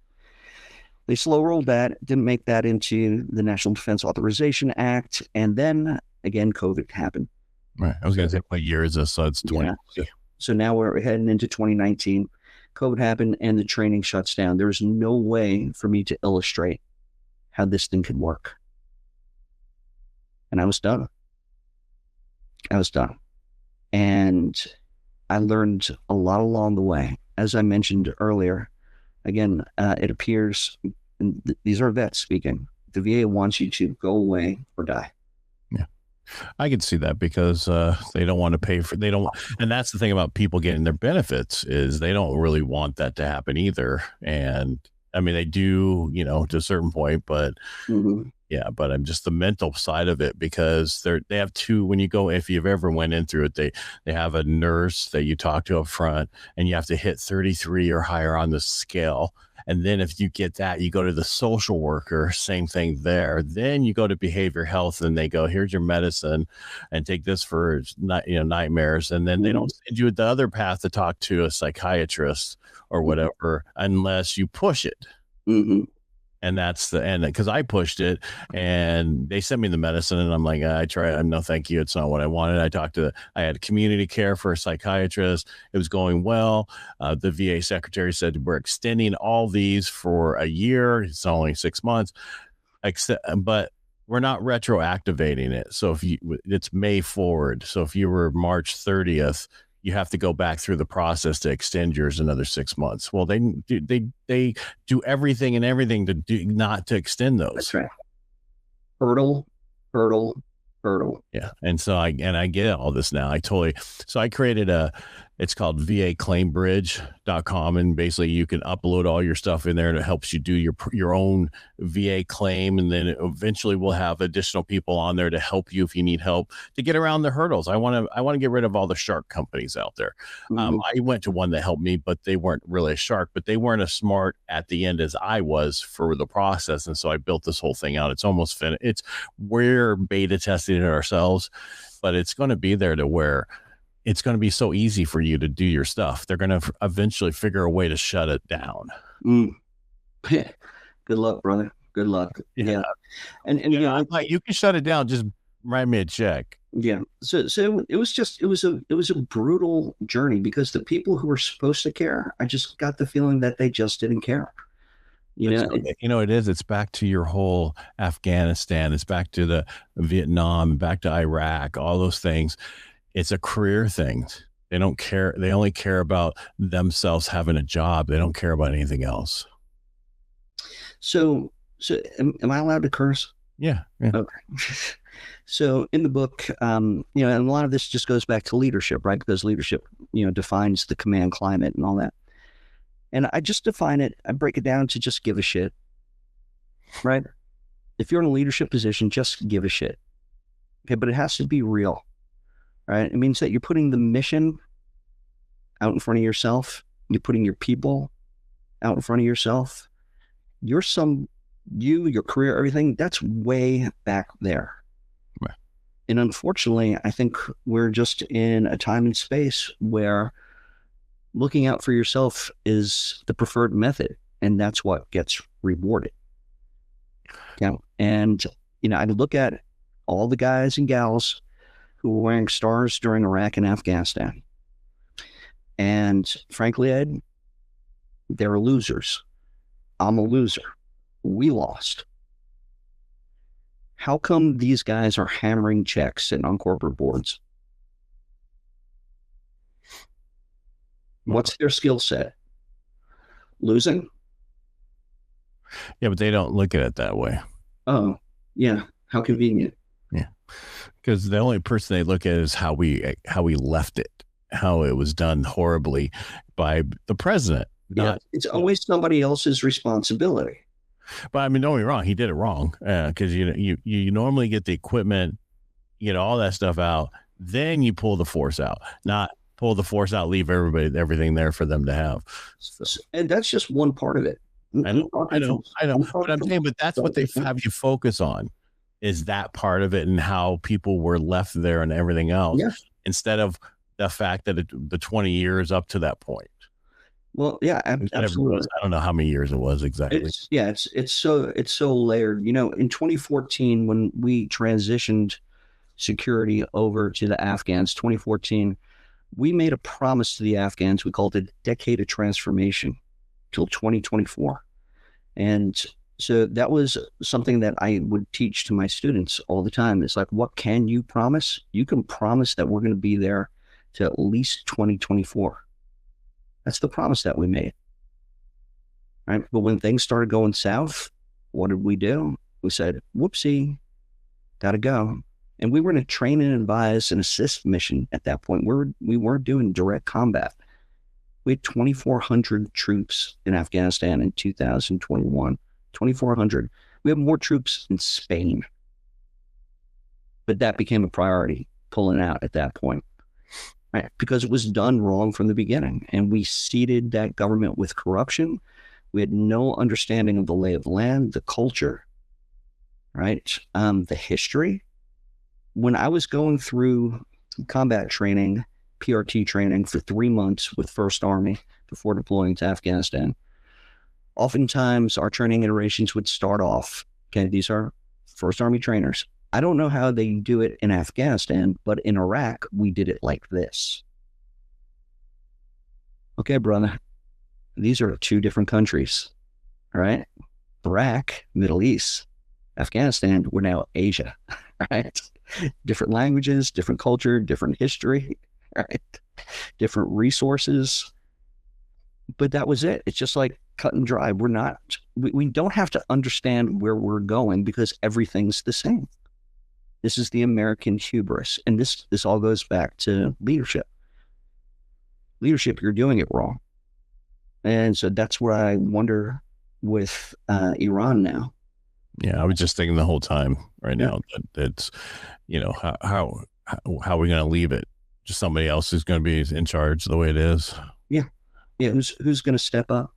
They slow rolled that, didn't make that into the National Defense Authorization Act. And then again, COVID happened. Right. I was going to say, what year is this? So it's 20. Yeah. So now we're heading into 2019. COVID happened and the training shuts down. There was no way for me to illustrate how this thing could work. And I was done. And I learned a lot along the way. As I mentioned earlier, again, it appears, and these are vets speaking, the VA wants you to go away or die. Yeah, I can see that, because they don't want to pay for, and that's the thing about people getting their benefits, is they don't really want that to happen either. And I mean, they do, to a certain point, but yeah, but I'm just the mental side of it, because they have 2, when you go, if you've ever went in through it, they have a nurse that you talk to up front, and you have to hit 33 or higher on the scale. And then if you get that, you go to the social worker, same thing there. Then you go to behavior health, and they go, here's your medicine and take this for nightmares. And then they don't send you the other path to talk to a psychiatrist or whatever, unless you push it. And that's the end, because I pushed it and they sent me the medicine, and I'm like, I tried. No, thank you. It's not what I wanted. I had community care for a psychiatrist. It was going well. The VA secretary said, we're extending all these for a year. It's only 6 months. But we're not retroactivating it. So if it's May forward. So if you were March 30th, you have to go back through the process to extend yours another 6 months. Well, they do everything not to extend those. That's right. Hurdle. Yeah. And so I get all this now. So I created it's called vaclaimbridge.com. And basically you can upload all your stuff in there, and it helps you do your own VA claim. And then eventually we'll have additional people on there to help you if you need help to get around the hurdles. I want to get rid of all the shark companies out there. Mm-hmm. I went to one that helped me, but they weren't really a shark, but they weren't as smart at the end as I was for the process. And so I built this whole thing out. It's almost finished. We're beta testing it ourselves, but it's going to be there to where it's going to be so easy for you to do your stuff. They're going to eventually figure a way to shut it down. Good luck, brother. Good luck. Yeah. And you know, you can shut it down. Just write me a check. Yeah. So it was a brutal journey, because the people who were supposed to care, I just got the feeling that they just didn't care. It's back to your whole Afghanistan. It's back to the Vietnam, back to Iraq, all those things. It's a career thing. They don't care. They only care about themselves having a job. They don't care about anything else. So am I allowed to curse? Yeah. Okay. So in the book, and a lot of this just goes back to leadership, right? Because leadership, defines the command climate and all that. And I just define it. I break it down to just give a shit, right? If you're in a leadership position, just give a shit. Okay. But it has to be real. Right? It means that you're putting the mission out in front of yourself. You're putting your people out in front of yourself. Your career, everything, that's way back there. Right. And unfortunately, I think we're just in a time and space where looking out for yourself is the preferred method. And that's what gets rewarded. Yeah. And, I look at all the guys and gals who were wearing stars during Iraq and Afghanistan. And frankly, Ed, they're losers. I'm a loser. We lost. How come these guys are hammering checks and on corporate boards? What's their skill set? Losing? Yeah, but they don't look at it that way. Oh, yeah. How convenient. Yeah. Because the only person they look at is how we left it, how it was done horribly by the president. It's always somebody else's responsibility. But I mean, don't get me wrong, he did it wrong, because you normally get the equipment, you get all that stuff out, then you pull the force out, not pull the force out, leave everything there for them to have. So. And that's just one part of it. I know. But I'm saying, but that's what they have you focus on, is that part of it and how people were left there and everything else, instead of the fact that the 20 years up to that point. Well, yeah, absolutely. I don't know how many years it was exactly. It's so layered. In 2014, when we transitioned security over to the Afghans, 2014, we made a promise to the Afghans. We called it Decade of Transformation till 2024. And so that was something that I would teach to my students all the time. It's like, what can you promise? You can promise that we're going to be there to at least 2024. That's the promise that we made. Right? But when things started going south, what did we do? We said, whoopsie, gotta go. And we were in a train and advise and assist mission at that point. We weren't doing direct combat. We had 2,400 troops in Afghanistan in 2021. 2,400. We have more troops in Spain. But that became a priority, pulling out at that point. Right? Because it was done wrong from the beginning. And we seeded that government with corruption. We had no understanding of the lay of the land, the culture, right? The history. When I was going through combat training, PRT training for 3 months with 1st Army before deploying to Afghanistan, oftentimes our training iterations would start off, okay, these are 1st Army trainers. I don't know how they do it in Afghanistan, but in Iraq, we did it like this. Okay, brother, these are 2 different countries, all right? Iraq, Middle East, Afghanistan, we're now Asia, right? Different languages, different culture, different history, right? Different resources. But that was it. It's just like cut and dry. We don't have to understand where we're going because everything's the same. This is the American hubris. And this all goes back to leadership. Leadership, you're doing it wrong. And so that's what I wonder with Iran now. Yeah, I was just thinking the whole time right now that it's, how are we going to leave it? Just somebody else who's going to be in charge the way it is. Yeah. Who's going to step up?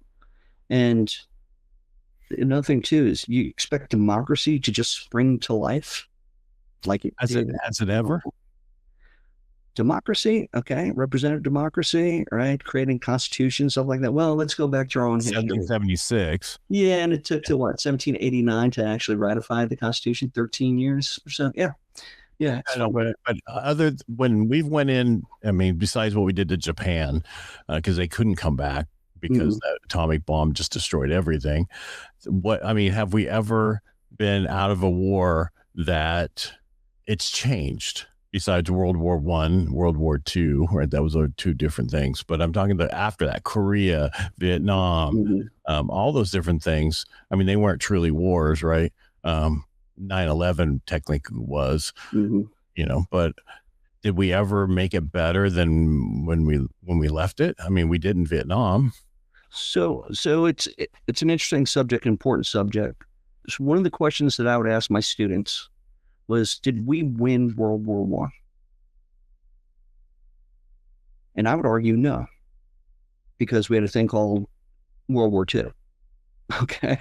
And another thing too is you expect democracy to just spring to life, like has it ever? Democracy, okay, representative democracy, right? Creating constitutions, stuff like that. Well, let's go back to our own history. 1776. Yeah, and it took to 1789 to actually ratify the Constitution. 13 years or so. Yeah. I know, but when we went in, I mean, besides what we did to Japan, because they couldn't come back because that atomic bomb just destroyed everything. Have we ever been out of a war that it's changed? Besides World War I, World War II, right? That was two different things. But I'm talking about after that, Korea, Vietnam, all those different things. I mean, they weren't truly wars, right? 9/11 technically was, but did we ever make it better than when we left it? I mean, we did in Vietnam. So it's an interesting subject, important subject. So one of the questions that I would ask my students was, did we win World War I? And I would argue no, because we had a thing called World War II. Okay.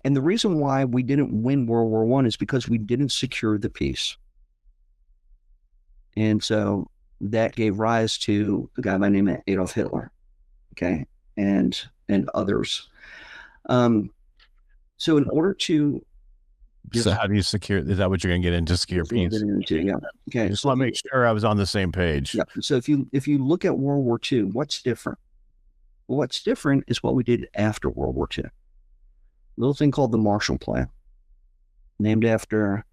And the reason why we didn't win World War I is because we didn't secure the peace. And so that gave rise to a guy by the name of Adolf Hitler, okay, and others. So in order to So how do you secure? Is that what you're going to get into? Secure peace? Yeah. Okay. Just want to make sure I was on the same page. Yeah. So if you look at World War II, what's different? Well, what's different is what we did after World War II. A little thing called the Marshall Plan, named after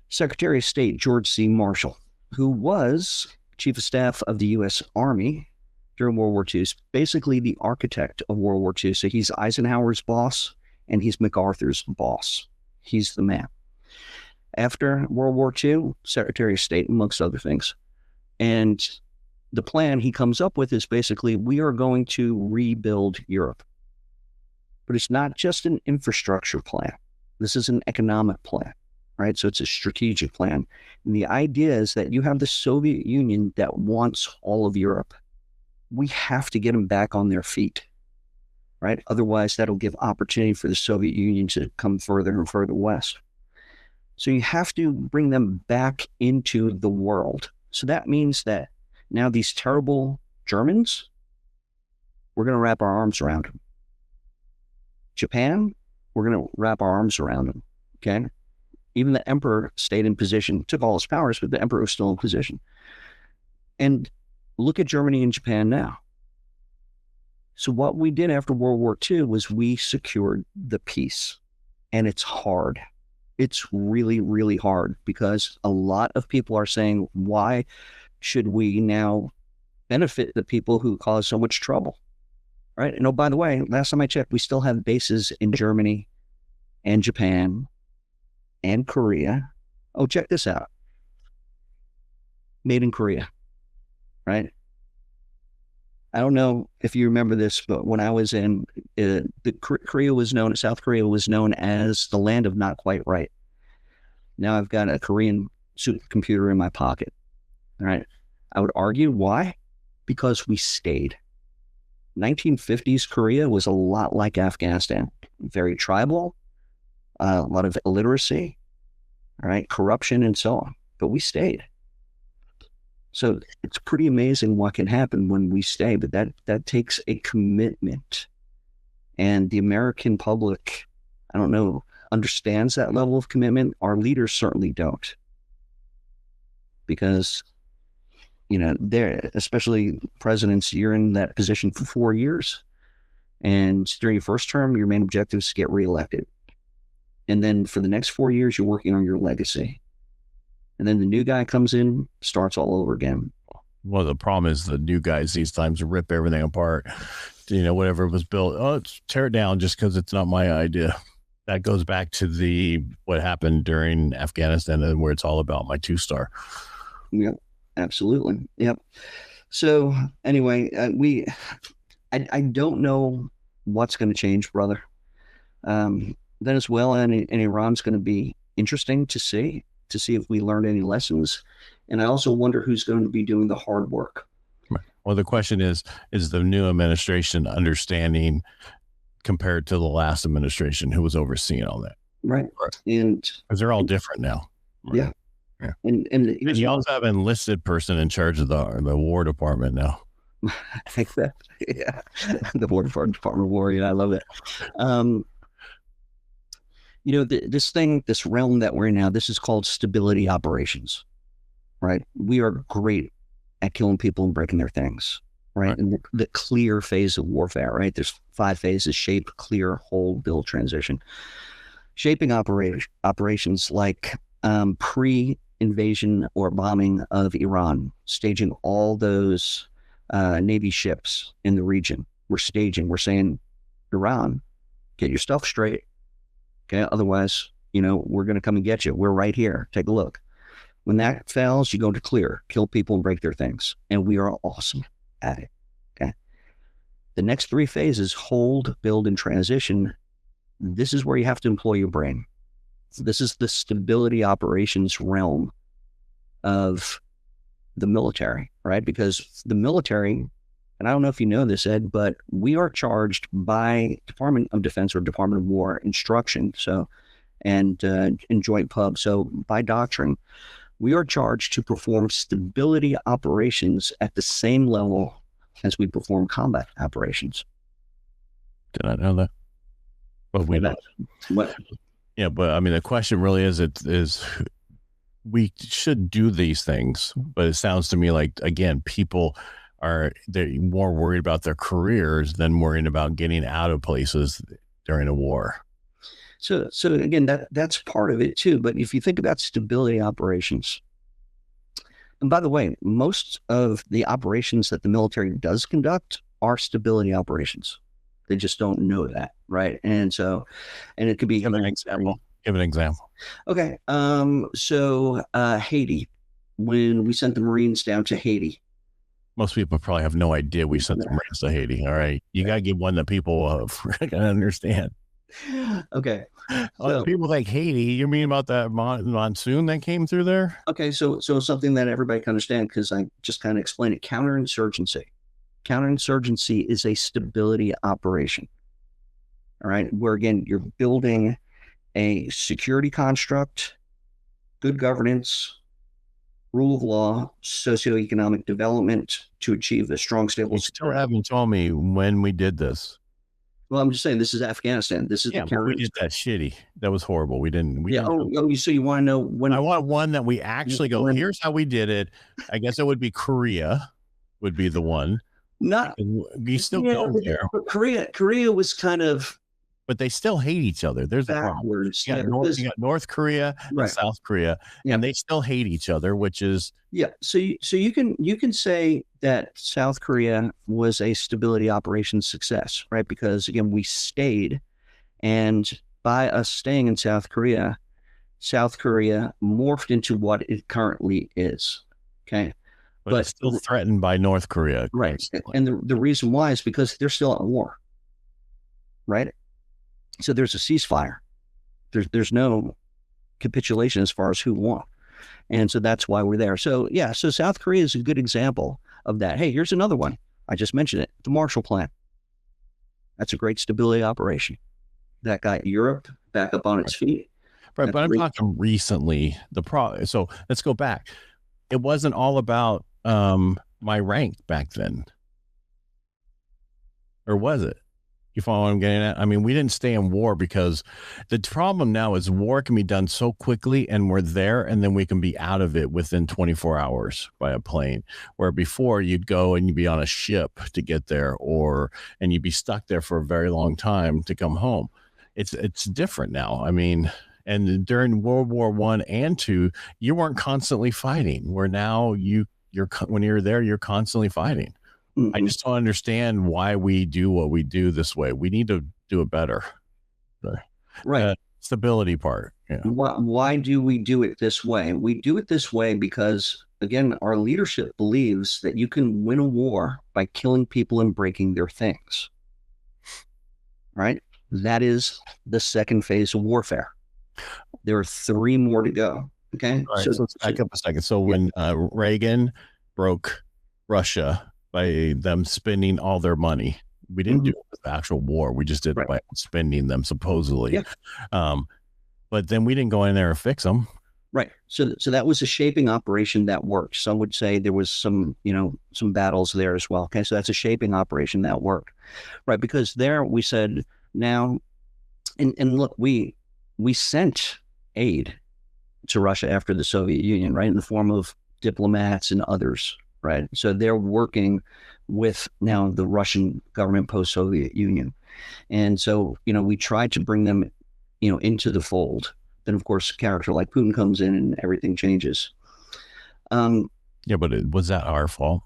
Secretary of State George C. Marshall, who was Chief of Staff of the U.S. Army during World War II. He's basically the architect of World War II. So he's Eisenhower's boss and he's MacArthur's boss. He's the man. After World War II, Secretary of State, amongst other things. And the plan he comes up with is basically, we are going to rebuild Europe. But it's not just an infrastructure plan. This is an economic plan, right? So it's a strategic plan. And the idea is that you have the Soviet Union that wants all of Europe. We have to get them back on their feet, right? Otherwise, that'll give opportunity for the Soviet Union to come further and further west. So you have to bring them back into the world. So that means that now these terrible Germans, we're going to wrap our arms around them. Japan, we're going to wrap our arms around them, okay? Even the emperor stayed in position, took all his powers, but the emperor was still in position. And look at Germany and Japan now. So what we did after World War II was we secured the peace. And it's hard. It's really, really hard because a lot of people are saying, why should we now benefit the people who cause so much trouble? Right? And oh, by the way, last time I checked, we still have bases in Germany and Japan and Korea. Oh, check this out. Made in Korea, right? I don't know if you remember this, but when I was in South Korea was known as the land of not quite right. Now I've got a Korean supercomputer in my pocket. All right. I would argue why? Because we stayed. 1950s Korea was a lot like Afghanistan, very tribal, a lot of illiteracy, all right, corruption and so on, but we stayed. So it's pretty amazing what can happen when we stay, but that takes a commitment. And the American public, I don't know, understands that level of commitment. Our leaders certainly don't. Because, they're, especially presidents, you're in that position for 4 years. And during your first term, your main objective is to get reelected. And then for the next 4 years, you're working on your legacy. And then the new guy comes in, starts all over again. Well, the problem is the new guys these times rip everything apart. Whatever was built, let's tear it down just because it's not my idea. That goes back to what happened during Afghanistan, and where it's all about my 2-star. Yeah, absolutely. Yep. So anyway, I don't know what's going to change, brother. Venezuela and Iran's going to be interesting to see if we learned any lessons. And I also wonder who's going to be doing the hard work. Well, the question is the new administration understanding compared to the last administration who was overseeing all that? Right. And because they're all different now. Right? Yeah. And you also have an enlisted person in charge of the War Department now. Like that. Yeah. The War Department of War. Yeah, I love it. This realm that we're in now, this is called stability operations, right? We are great at killing people and breaking their things, right? And the clear phase of warfare, right? There's 5 phases: shape, clear, hold, build, transition. Shaping operations like pre-invasion or bombing of Iran, staging all those Navy ships in the region. We're saying, Iran, get your stuff straight. Okay. Otherwise, we're going to come and get you. We're right here. Take a look. When that fails, you go to clear, kill people and break their things. And we are awesome at it. Okay. The next 3 phases, hold, build, and transition. This is where you have to employ your brain. This is the stability operations realm of the military, right? Because the military, and I don't know if you know this, Ed, but we are charged by Department of Defense or Department of War instruction. So, and in joint pub. So by doctrine, we are charged to perform stability operations at the same level as we perform combat operations. Did I know that? But we don't. What? Yeah, but I mean, the question really is we should do these things, but it sounds to me like, again, people they're more worried about their careers than worrying about getting out of places during a war. So again, that's part of it too. But if you think about stability operations, and by the way, most of the operations that the military does conduct are stability operations. They just don't know that, right? And it could be. Give an example. Okay. So Haiti, when we sent the Marines down to Haiti. Most people probably have no idea we sent the Marines to Haiti. All right. You got to give one that people can understand. Okay. So, people like Haiti, you mean about that monsoon that came through there? Okay. So something that everybody can understand, because I just kind of explained it. Counterinsurgency. Counterinsurgency is a stability operation. All right. Where, again, you're building a security construct, good governance, rule of law, socioeconomic development to achieve a strong, stable. You still haven't told me when we did this. Well, I'm just saying, this is Afghanistan. This is we did that shitty. That was horrible. We didn't. So you want to know when? I want one that we actually go. Here's how we did it. I guess it would be Korea, would be the one. Not you still go there. Korea was kind of. But they still hate each other. There's backwards. You got North Korea and South Korea, and they still hate each other, which is So you can say that South Korea was a stability operation success, right? Because again, we stayed, and by us staying in South Korea morphed into what it currently is. Okay, but it's still threatened by North Korea, right? And the reason why is because they're still at war, right? So there's a ceasefire. There's no capitulation as far as who won. And so that's why we're there. So so South Korea is a good example of that. Hey, here's another one. I just mentioned it. The Marshall Plan. That's a great stability operation. That got Europe back up on its feet. Right, but I'm talking recently. So let's go back. It wasn't all about my rank back then. Or was it? You follow what I'm getting at? I mean, we didn't stay in war because the problem now is war can be done so quickly, and we're there, and then we can be out of it within 24 hours by a plane. Where before you'd go and you'd be on a ship to get there, and you'd be stuck there for a very long time to come home. it's different now. I mean, and during World War I and II, you weren't constantly fighting. Where now you're when you're there, you're constantly fighting. I just don't understand why we do what we do this way. We need to do it better. Right. Stability part. Yeah. Why do we do it this way? We do it this way because, again, our leadership believes that you can win a war by killing people and breaking their things. Right? That is the second phase of warfare. There are 3 more to go. Okay. All right, so let's back up a second. So when Reagan broke Russia by them spending all their money, we didn't do it with the actual war. We just did it by spending them supposedly. Yeah. But then we didn't go in there and fix them. Right. So that was a shaping operation that worked. Some would say there was some battles there as well. Okay. So that's a shaping operation that worked. Right. Because there we said now, and look, we sent aid to Russia after the Soviet Union, right, in the form of diplomats and others, right? So they're working with now the Russian government post-Soviet Union. And so, we tried to bring them, into the fold. Then, of course, a character like Putin comes in and everything changes. Yeah, but was that our fault?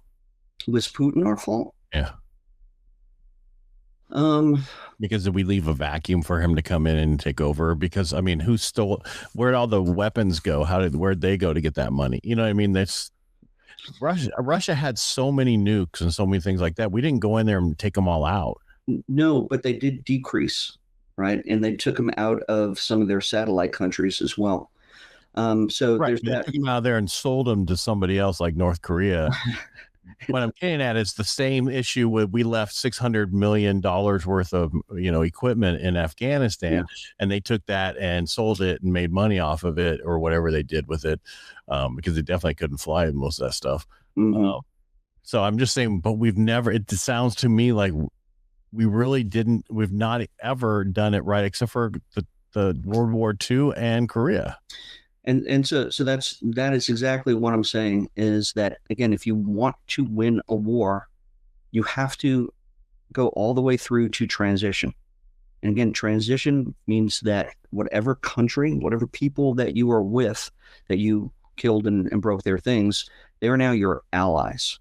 Was Putin our fault? Yeah. Because did we leave a vacuum for him to come in and take over? Because I mean, where'd all the weapons go? Where'd they go to get that money? You know what I mean? That's Russia had so many nukes and so many things like that. We didn't go in there and take them all out. No, but they did decrease, right? And they took them out of some of their satellite countries as well. So there's that. They took them out there and sold them to somebody else like North Korea. What I'm getting at is the same issue with we left $600 million worth of equipment in Afghanistan, and they took that and sold it and made money off of it or whatever they did with it, because they definitely couldn't fly most of that stuff. So I'm just saying, but we've never. It sounds to me like we really didn't. We've not ever done it right, except for the World War II and Korea. And so that is exactly what I'm saying, is that, again, if you want to win a war, you have to go all the way through to transition. And again, transition means that whatever country, whatever people that you are with, that you killed and broke their things, they are now your allies.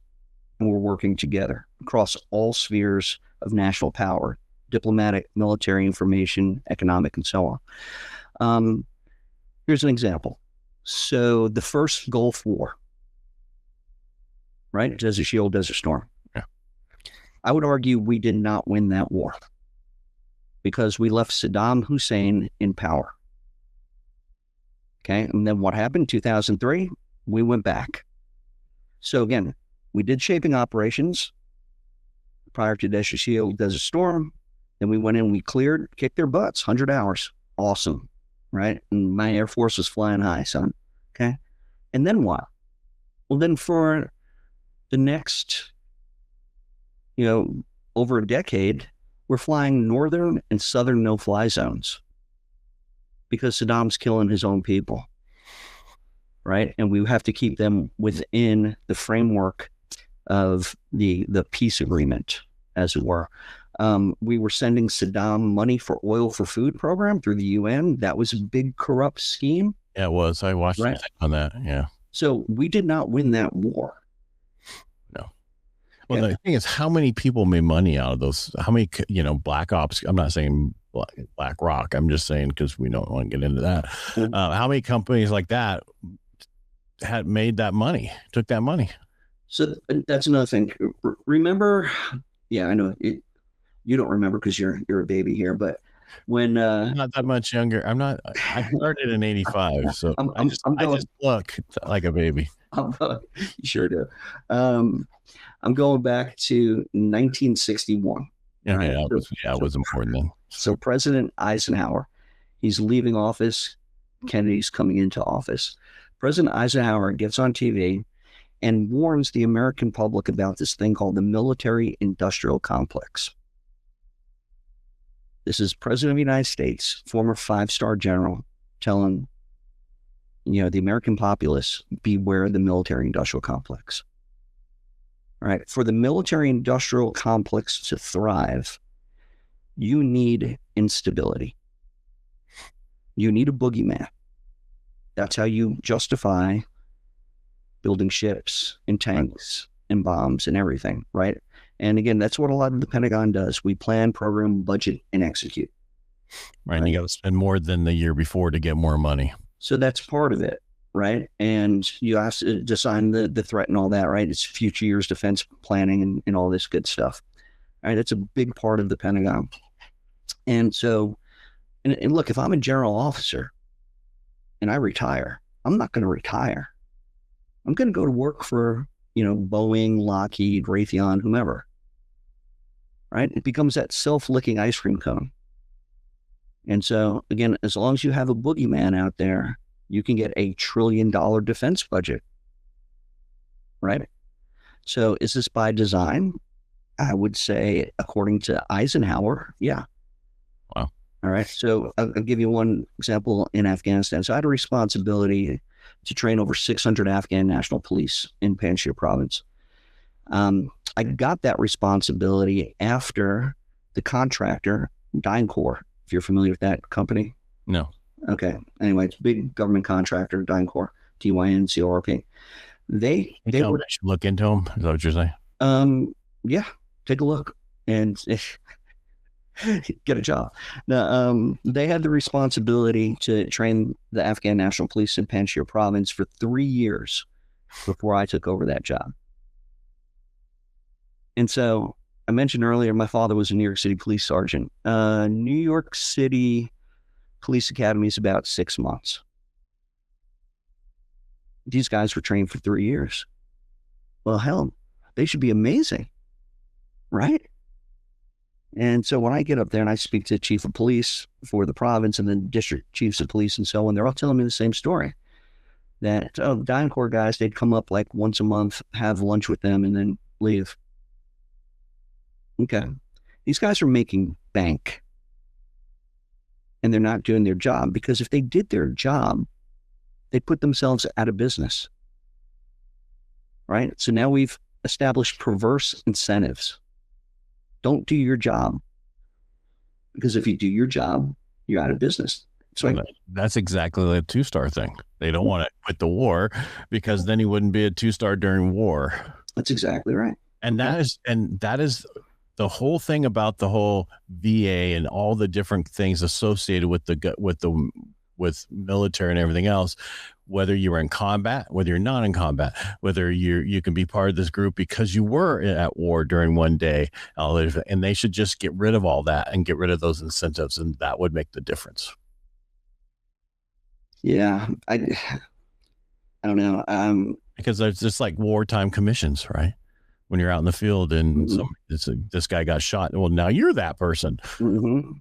And we're working together across all spheres of national power, diplomatic, military, information, economic, and so on. Here's an example. So the first Gulf War, right? Desert Shield, Desert Storm. Yeah. I would argue we did not win that war because we left Saddam Hussein in power. Okay. And then what happened? 2003, we went back. So again, we did shaping operations prior to Desert Shield, Desert Storm. Then we went in, we cleared, kicked their butts, 100 hours. Awesome. Right. And my Air Force was flying high, son. Okay. And then what? Well, then for the next, over a decade, we're flying northern and southern no-fly zones because Saddam's killing his own people. Right. And we have to keep them within the framework of the peace agreement, as it were. We were sending Saddam money for oil for food program through the UN. That was a big corrupt scheme. Yeah, it was. I watched on that. Yeah. So we did not win that war. No. Well, the thing is, how many people made money out of those? How many, Black Ops? I'm not saying Black Rock. I'm just saying, because we don't want to get into that. How many companies like that had made that money, took that money? So that's another thing. Remember? Yeah, I know it. You don't remember because you're a baby here, but when I'm not that much younger. I'm not. I started in '85, so I just look like a baby. You sure do. I'm going back to 1961. Yeah, right? It was important then. So President Eisenhower, he's leaving office. Kennedy's coming into office. President Eisenhower gets on TV and warns the American public about this thing called the military-industrial complex. This is President of the United States, former 5-star general, telling, the American populace, beware the military-industrial complex. All right. For the military-industrial complex to thrive, you need instability. You need a boogeyman. That's how you justify building ships and tanks and bombs and everything, right? And again, that's what a lot of the Pentagon does. We plan, program, budget, and execute. Right. And you got to spend more than the year before to get more money. So that's part of it, right? And you have to design the threat and all that, right? It's future years defense planning and all this good stuff. All right. That's a big part of the Pentagon. And so, and look, if I'm a general officer and I retire, I'm not going to retire. I'm going to go to work for, Boeing, Lockheed, Raytheon, whomever, right? It becomes that self-licking ice cream cone. And so, again, as long as you have a boogeyman out there, you can get $1 trillion defense budget, right? So is this by design? I would say, according to Eisenhower, yeah. Wow. All right. So I'll give you one example in Afghanistan. So I had a responsibility to train over 600 Afghan National Police in Panjshir province. I got that responsibility after the contractor, DynCorp, if you're familiar with that company. No. Okay. Anyway, it's a big government contractor, DynCorp, DynCorp. They would look into them. Is that what you're saying? Yeah, take a look and get a job. Now, they had the responsibility to train the Afghan National Police in Panjshir province for 3 years before I took over that job. And so I mentioned earlier, my father was a New York City police sergeant. New York City Police Academy is about 6 months. These guys were trained for 3 years. Well, hell, they should be amazing, right? And so when I get up there and I speak to the chief of police for the province and then district chiefs of police and so on, they're all telling me the same story. That, DynCorp guys, they'd come up like once a month, have lunch with them, and then leave. Okay. These guys are making bank. And they're not doing their job, because if they did their job, they'd put themselves out of business. Right? So now we've established perverse incentives. Don't do your job. Because if you do your job, you're out of business. So that's exactly the 2-star thing. They don't want to quit the war because then he wouldn't be a 2-star during war. That's exactly right. And that is the whole thing about the whole VA and all the different things associated with with military and everything else, whether you're in combat, whether you're not in combat, whether you can be part of this group because you were at war during one day, and they should just get rid of all that and get rid of those incentives, and that would make the difference. Yeah, I don't know. Because there's just like wartime commissions, right? When you're out in the field and this guy got shot. Well, now you're that person. Mm-hmm.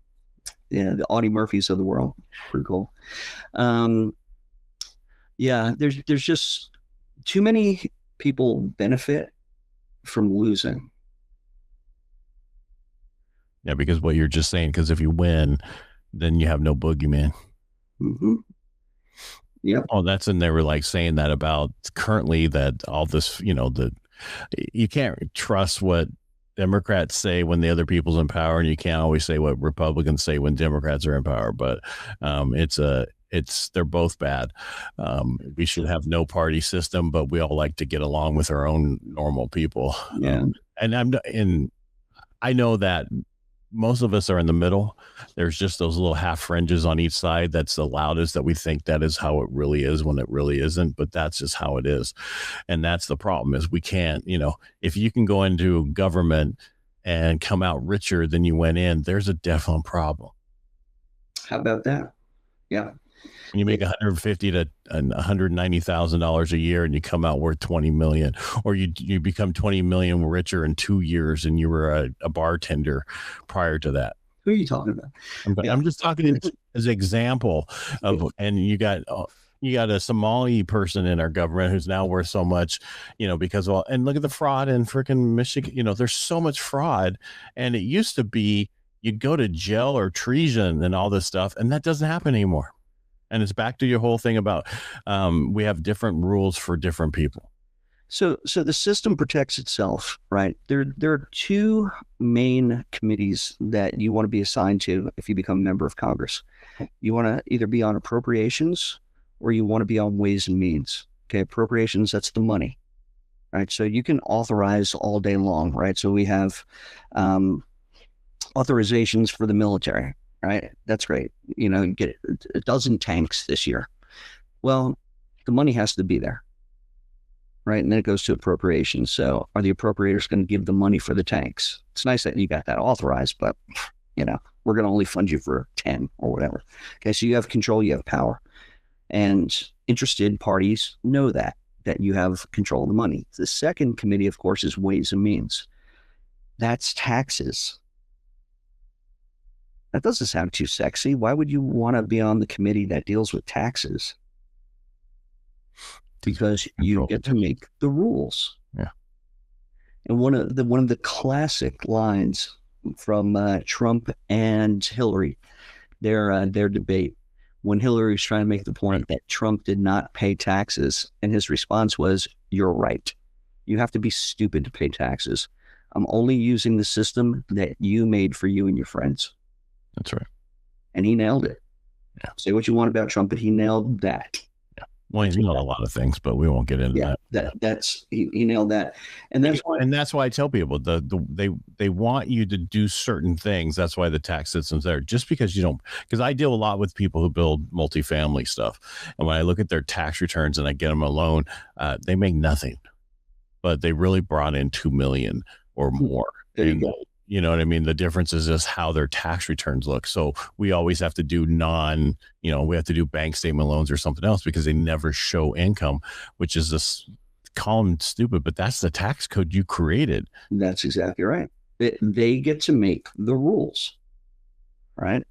Yeah, the Audie Murphys of the world. Pretty cool. Yeah, there's just too many people benefit from losing. Yeah, because what you're just saying, because if you win, then you have no boogeyman. Mm-hmm. Yep. Oh, and they were like saying that about currently that all this, you can't trust what Democrats say when the other people's in power, and you can't always say what Republicans say when Democrats are in power. But they're both bad. We should have no party system, but we all like to get along with our own normal people. Yeah, and I know that most of us are in the middle. There's just those little half fringes on each side. That's the loudest, that we think that is how it really is when it really isn't, but that's just how it is. And that's the problem, is we can't, if you can go into government and come out richer than you went in, there's a definite problem. How about that? Yeah. When you make $150,000 to $190,000 a year and you come out worth $20 million, or you become $20 million richer in 2 years, and you were a bartender prior to that. Who are you talking about? I'm just talking as an example of, and you got a Somali person in our government who's now worth so much, because and look at the fraud in freaking Michigan. There's so much fraud, and it used to be you'd go to jail or treason and all this stuff, and that doesn't happen anymore. And it's back to your whole thing about we have different rules for different people. So the system protects itself, right? There are two main committees that you want to be assigned to if you become a member of Congress. You want to either be on appropriations or you want to be on ways and means. Okay, appropriations, that's the money, right? So you can authorize all day long, right? So we have authorizations for the military, right? That's great. You know, get a dozen tanks this year. Well, the money has to be there, right? And then it goes to appropriations. So are the appropriators going to give the money for the tanks? It's nice that you got that authorized, but you know, we're going to only fund you for 10 or whatever. Okay, so you have control, you have power. And interested parties know that you have control of the money. The second committee, of course, is ways and means. That's taxes. That doesn't sound too sexy. Why would you want to be on the committee that deals with taxes? Because you get to make the rules. Yeah. And one of the classic lines from Trump and Hillary, their debate, when Hillary was trying to make the point that Trump did not pay taxes, and his response was, "You're right. You have to be stupid to pay taxes. I'm only using the system that you made for you and your friends." That's right. And he nailed it. Yeah. Say what you want about Trump, but he nailed that. Yeah. Well, he nailed a lot of things, but we won't get into that. That's he nailed that. And that's why I tell people they want you to do certain things. That's why the tax system's there. Just because you don't, because I deal a lot with people who build multifamily stuff. And when I look at their tax returns and I get them a loan, they make nothing, but they really brought in 2 million or more. There you go. You know what I mean? The difference is just how their tax returns look. So we always have to do we have to do bank statement loans or something else because they never show income, which is this, call them stupid, but that's the tax code you created. That's exactly right. They get to make the rules, right?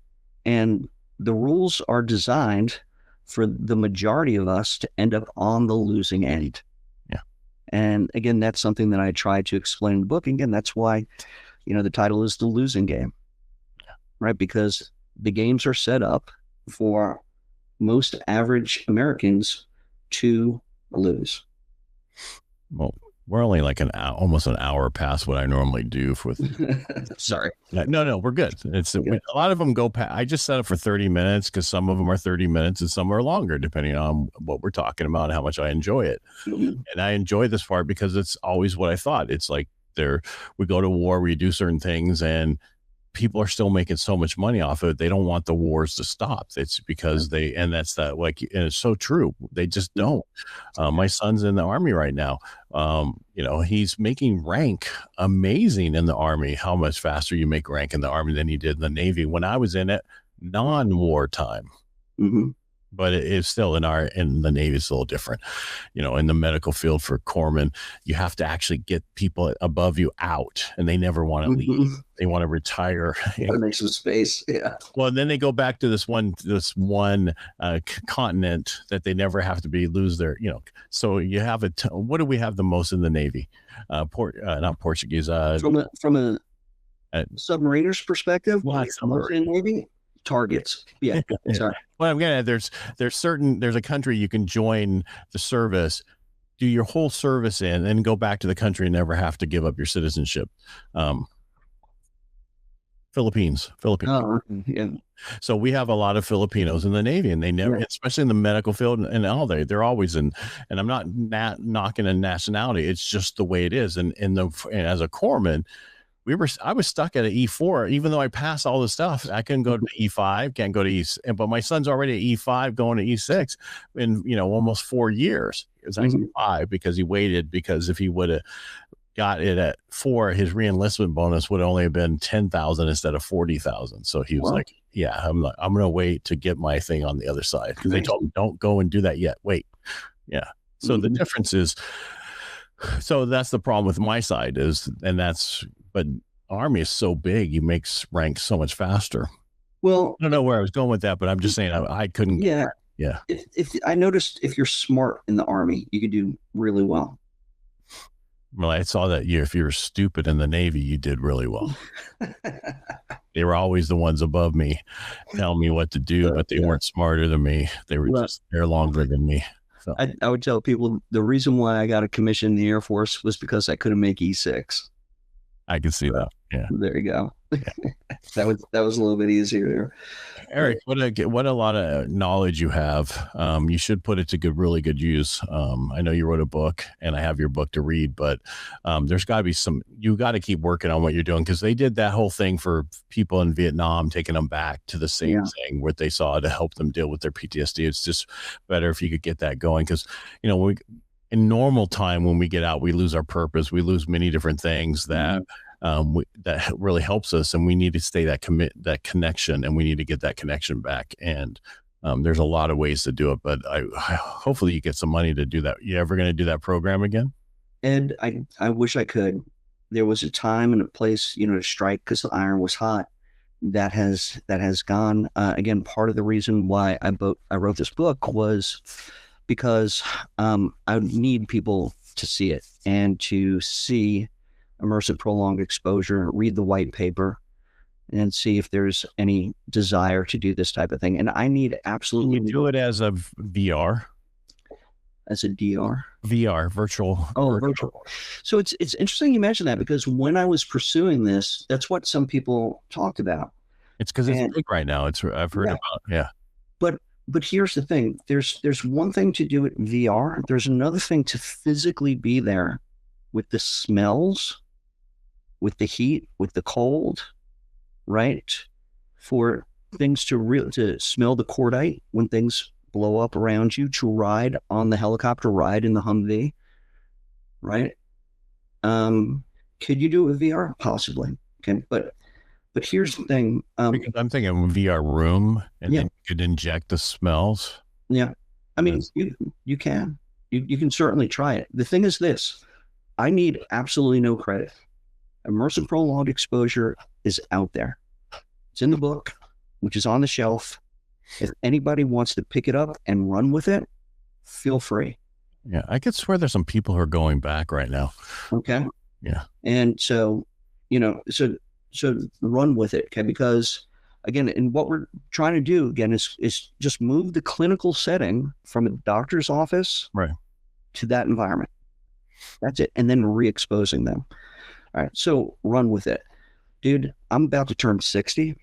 And the rules are designed for the majority of us to end up on the losing end. Yeah. And again, that's something that I try to explain in the book. Again, that's why the title is The Losing Game, right? Because the games are set up for most average Americans to lose. Well, we're only like almost an hour past what I normally do with. Sorry. No, we're good. It's a lot of them go past. I just set up for 30 minutes because some of them are 30 minutes and some are longer, depending on what we're talking about and how much I enjoy it. Mm-hmm. And I enjoy this part because it's always what I thought. It's like, we go to war, we do certain things, and people are still making so much money off of it. They don't want the wars to stop. It's because and it's so true. They just don't. My son's in the Army right now. He's making rank amazing in the Army. How much faster you make rank in the Army than you did in the Navy when I was in it, non-war time. Mm-hmm. But it is still in the Navy, it's a little different. In the medical field for corpsmen, you have to actually get people above you out, and they never want to leave. They want to retire. Gotta make some space. Yeah. Well, then they go back to this one continent that they never have to lose their. So you have what do we have the most in the Navy? Not Portuguese. From a submariner's perspective, what in the Navy? Targets. Yeah. Sorry. Well, I'm getting at, there's a country you can join the service, do your whole service in, and go back to the country and never have to give up your citizenship. Philippines. Oh, yeah. So we have a lot of Filipinos in the Navy, and they never, especially in the medical field, and all they're always in. And I'm not knocking a nationality; it's just the way it is. And as a corpsman, I was stuck at an E4, even though I passed all the stuff. I couldn't go to E5, can't go to E6, but my son's already at E5 going to E6 in, almost 4 years. It was actually 5 because he waited, because if he would have got it at 4, his re-enlistment bonus would only have been 10,000 instead of 40,000. So he was like, yeah, I'm going to wait to get my thing on the other side, because they told him, don't go and do that yet. Wait. Yeah. So the difference is, so that's the problem with my side but Army is so big, you make rank so much faster. Well, I don't know where I was going with that, but I'm just saying I couldn't. Yeah. Yeah. If I noticed, if you're smart in the Army, you could do really well. Well, I saw that if you were stupid in the Navy, you did really well. They were always the ones above me telling me what to do, but they weren't smarter than me. They were just there longer than me. I would tell people the reason why I got a commission in the Air Force was because I couldn't make E6. I can see that. Yeah. There you go. Yeah. that was a little bit easier. Eric, what a lot of knowledge you have. You should put it to really good use. I know you wrote a book, and I have your book to read, but there's got to be you got to keep working on what you're doing, because they did that whole thing for people in Vietnam, taking them back to the same thing, what they saw to help them deal with their PTSD. It's just better if you could get that going, because in normal time, when we get out, we lose our purpose. We lose many different things that that really helps us, and we need to stay that connection, and we need to get that connection back. And there's a lot of ways to do it, but hopefully you get some money to do that. You ever going to do that program again? And I wish I could. There was a time and a place, to strike because the iron was hot. That has gone. Again, part of the reason why I wrote this book was because I need people to see it, and to see immersive prolonged exposure, read the white paper, and see if there's any desire to do this type of thing. And I need absolutely... Can you do it as a VR? As a DR? VR, virtual. Oh, virtual. So it's interesting you mentioned that, because when I was pursuing this, that's what some people talked about. It's because it's big right now. I've heard about, yeah. But here's the thing. There's one thing to do it VR. There's another thing to physically be there with the smells, with the heat, with the cold, right? For things to smell the cordite when things blow up around you, to ride on the helicopter, ride in the Humvee, right? Could you do it with VR? Possibly. Okay, but here's the thing. Because I'm thinking VR room, and then you could inject the smells. Yeah, I mean, you can certainly try it. The thing is this: I need absolutely no credit. Immersive prolonged exposure is out there. It's in the book, which is on the shelf. If anybody wants to pick it up and run with it, feel free. Yeah, I could swear there's some people who are going back right now. Okay. Yeah. And so, so run with it, okay? Because again, and what we're trying to do again is just move the clinical setting from a doctor's office to that environment. That's it. And then re-exposing them. All right. So run with it. Dude, I'm about to turn 60.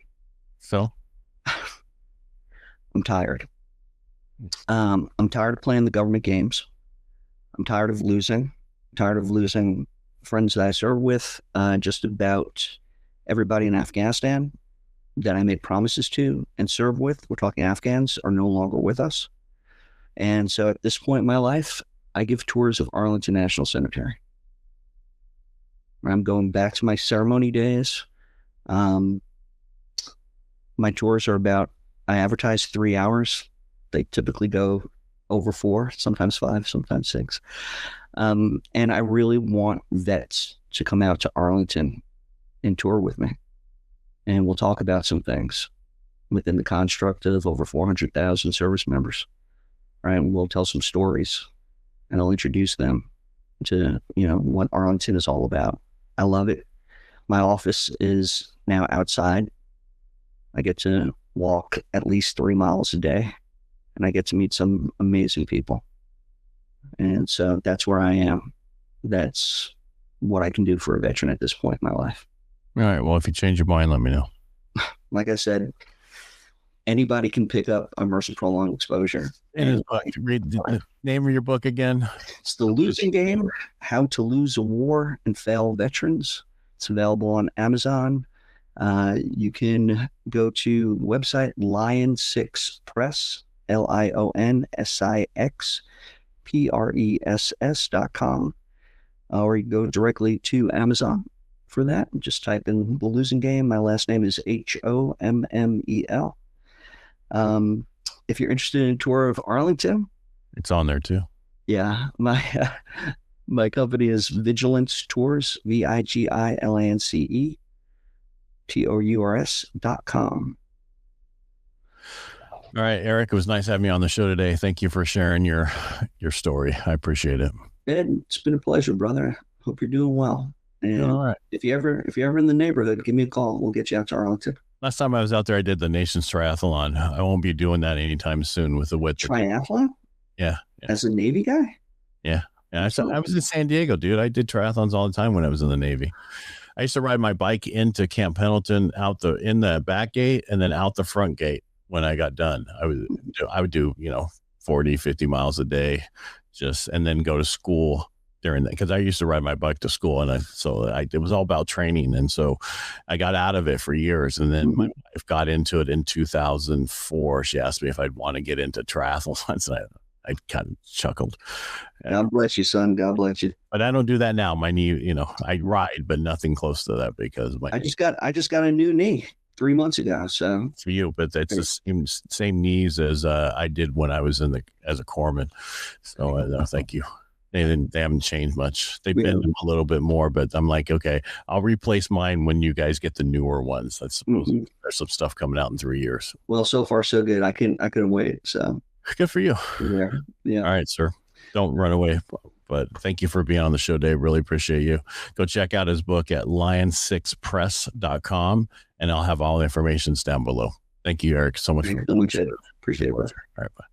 So I'm tired. I'm tired of playing the government games. I'm tired of losing. I'm tired of losing friends that I serve with. Just about everybody in Afghanistan that I made promises to and serve with, we're talking Afghans, are no longer with us. And so at this point in my life, I give tours of Arlington National Cemetery. I'm going back to my ceremony days. My tours are I advertise 3 hours. They typically go over 4, sometimes 5, sometimes 6. And I really want vets to come out to Arlington and tour with me. And we'll talk about some things within the construct of over 400,000 service members. Right? And we'll tell some stories, and I'll introduce them to, what Arlington is all about. I love it. My office is now outside. I get to walk at least 3 miles a day, and I get to meet some amazing people. And so that's where I am. That's what I can do for a veteran at this point in my life. All right. Well, if you change your mind, let me know. Like I said, anybody can pick up immersive prolonged exposure. And read the name of your book again. It's The Losing Game: How to Lose a War and Fail Veterans. It's available on Amazon. You can go to the website Lion6 Press, LION6PRESS.com, or you can go directly to Amazon for that. Just type in The Losing Game. My last name is Hommel. If you're interested in a tour of Arlington, it's on there too. Yeah, my company is Vigilance Tours, VIGILANCE .com. All right, Eric, it was nice having you on the show today. Thank you for sharing your story. I appreciate it. Ed, it's been a pleasure, brother. Hope you're doing well. And all right. If you're ever in the neighborhood, give me a call. We'll get you out to Arlington. Last time I was out there, I did the Nation's Triathlon. I won't be doing that anytime soon with the width. Triathlon? Yeah. As a Navy guy? Yeah. I was in San Diego, dude. I did triathlons all the time when I was in the Navy. I used to ride my bike into Camp Pendleton in the back gate and then out the front gate when I got done. I would do, 40, 50 miles a day and then go to school during that, because I used to ride my bike to school, and it was all about training. And so I got out of it for years. And then my wife got into it in 2004. She asked me if I'd want to get into triathlons. And I kind of chuckled. God bless you, son. God bless you. But I don't do that now. My knee, I ride, but nothing close to that because I just got a new knee 3 months ago. So for you, but it's the same knees as I did when I was as a corpsman. So thank you. They haven't changed much. They bend them a little bit more, but I'm like, okay, I'll replace mine when you guys get the newer ones. That's supposed there's some stuff coming out in 3 years. Well, so far so good. I couldn't wait. So good for you. Yeah. All right, sir. Don't run away. But thank you for being on the show, Dave. Really appreciate you. Go check out his book at lion6press.com, and I'll have all the information down below. Thank you, Eric, so much. Appreciate it. All right, bye.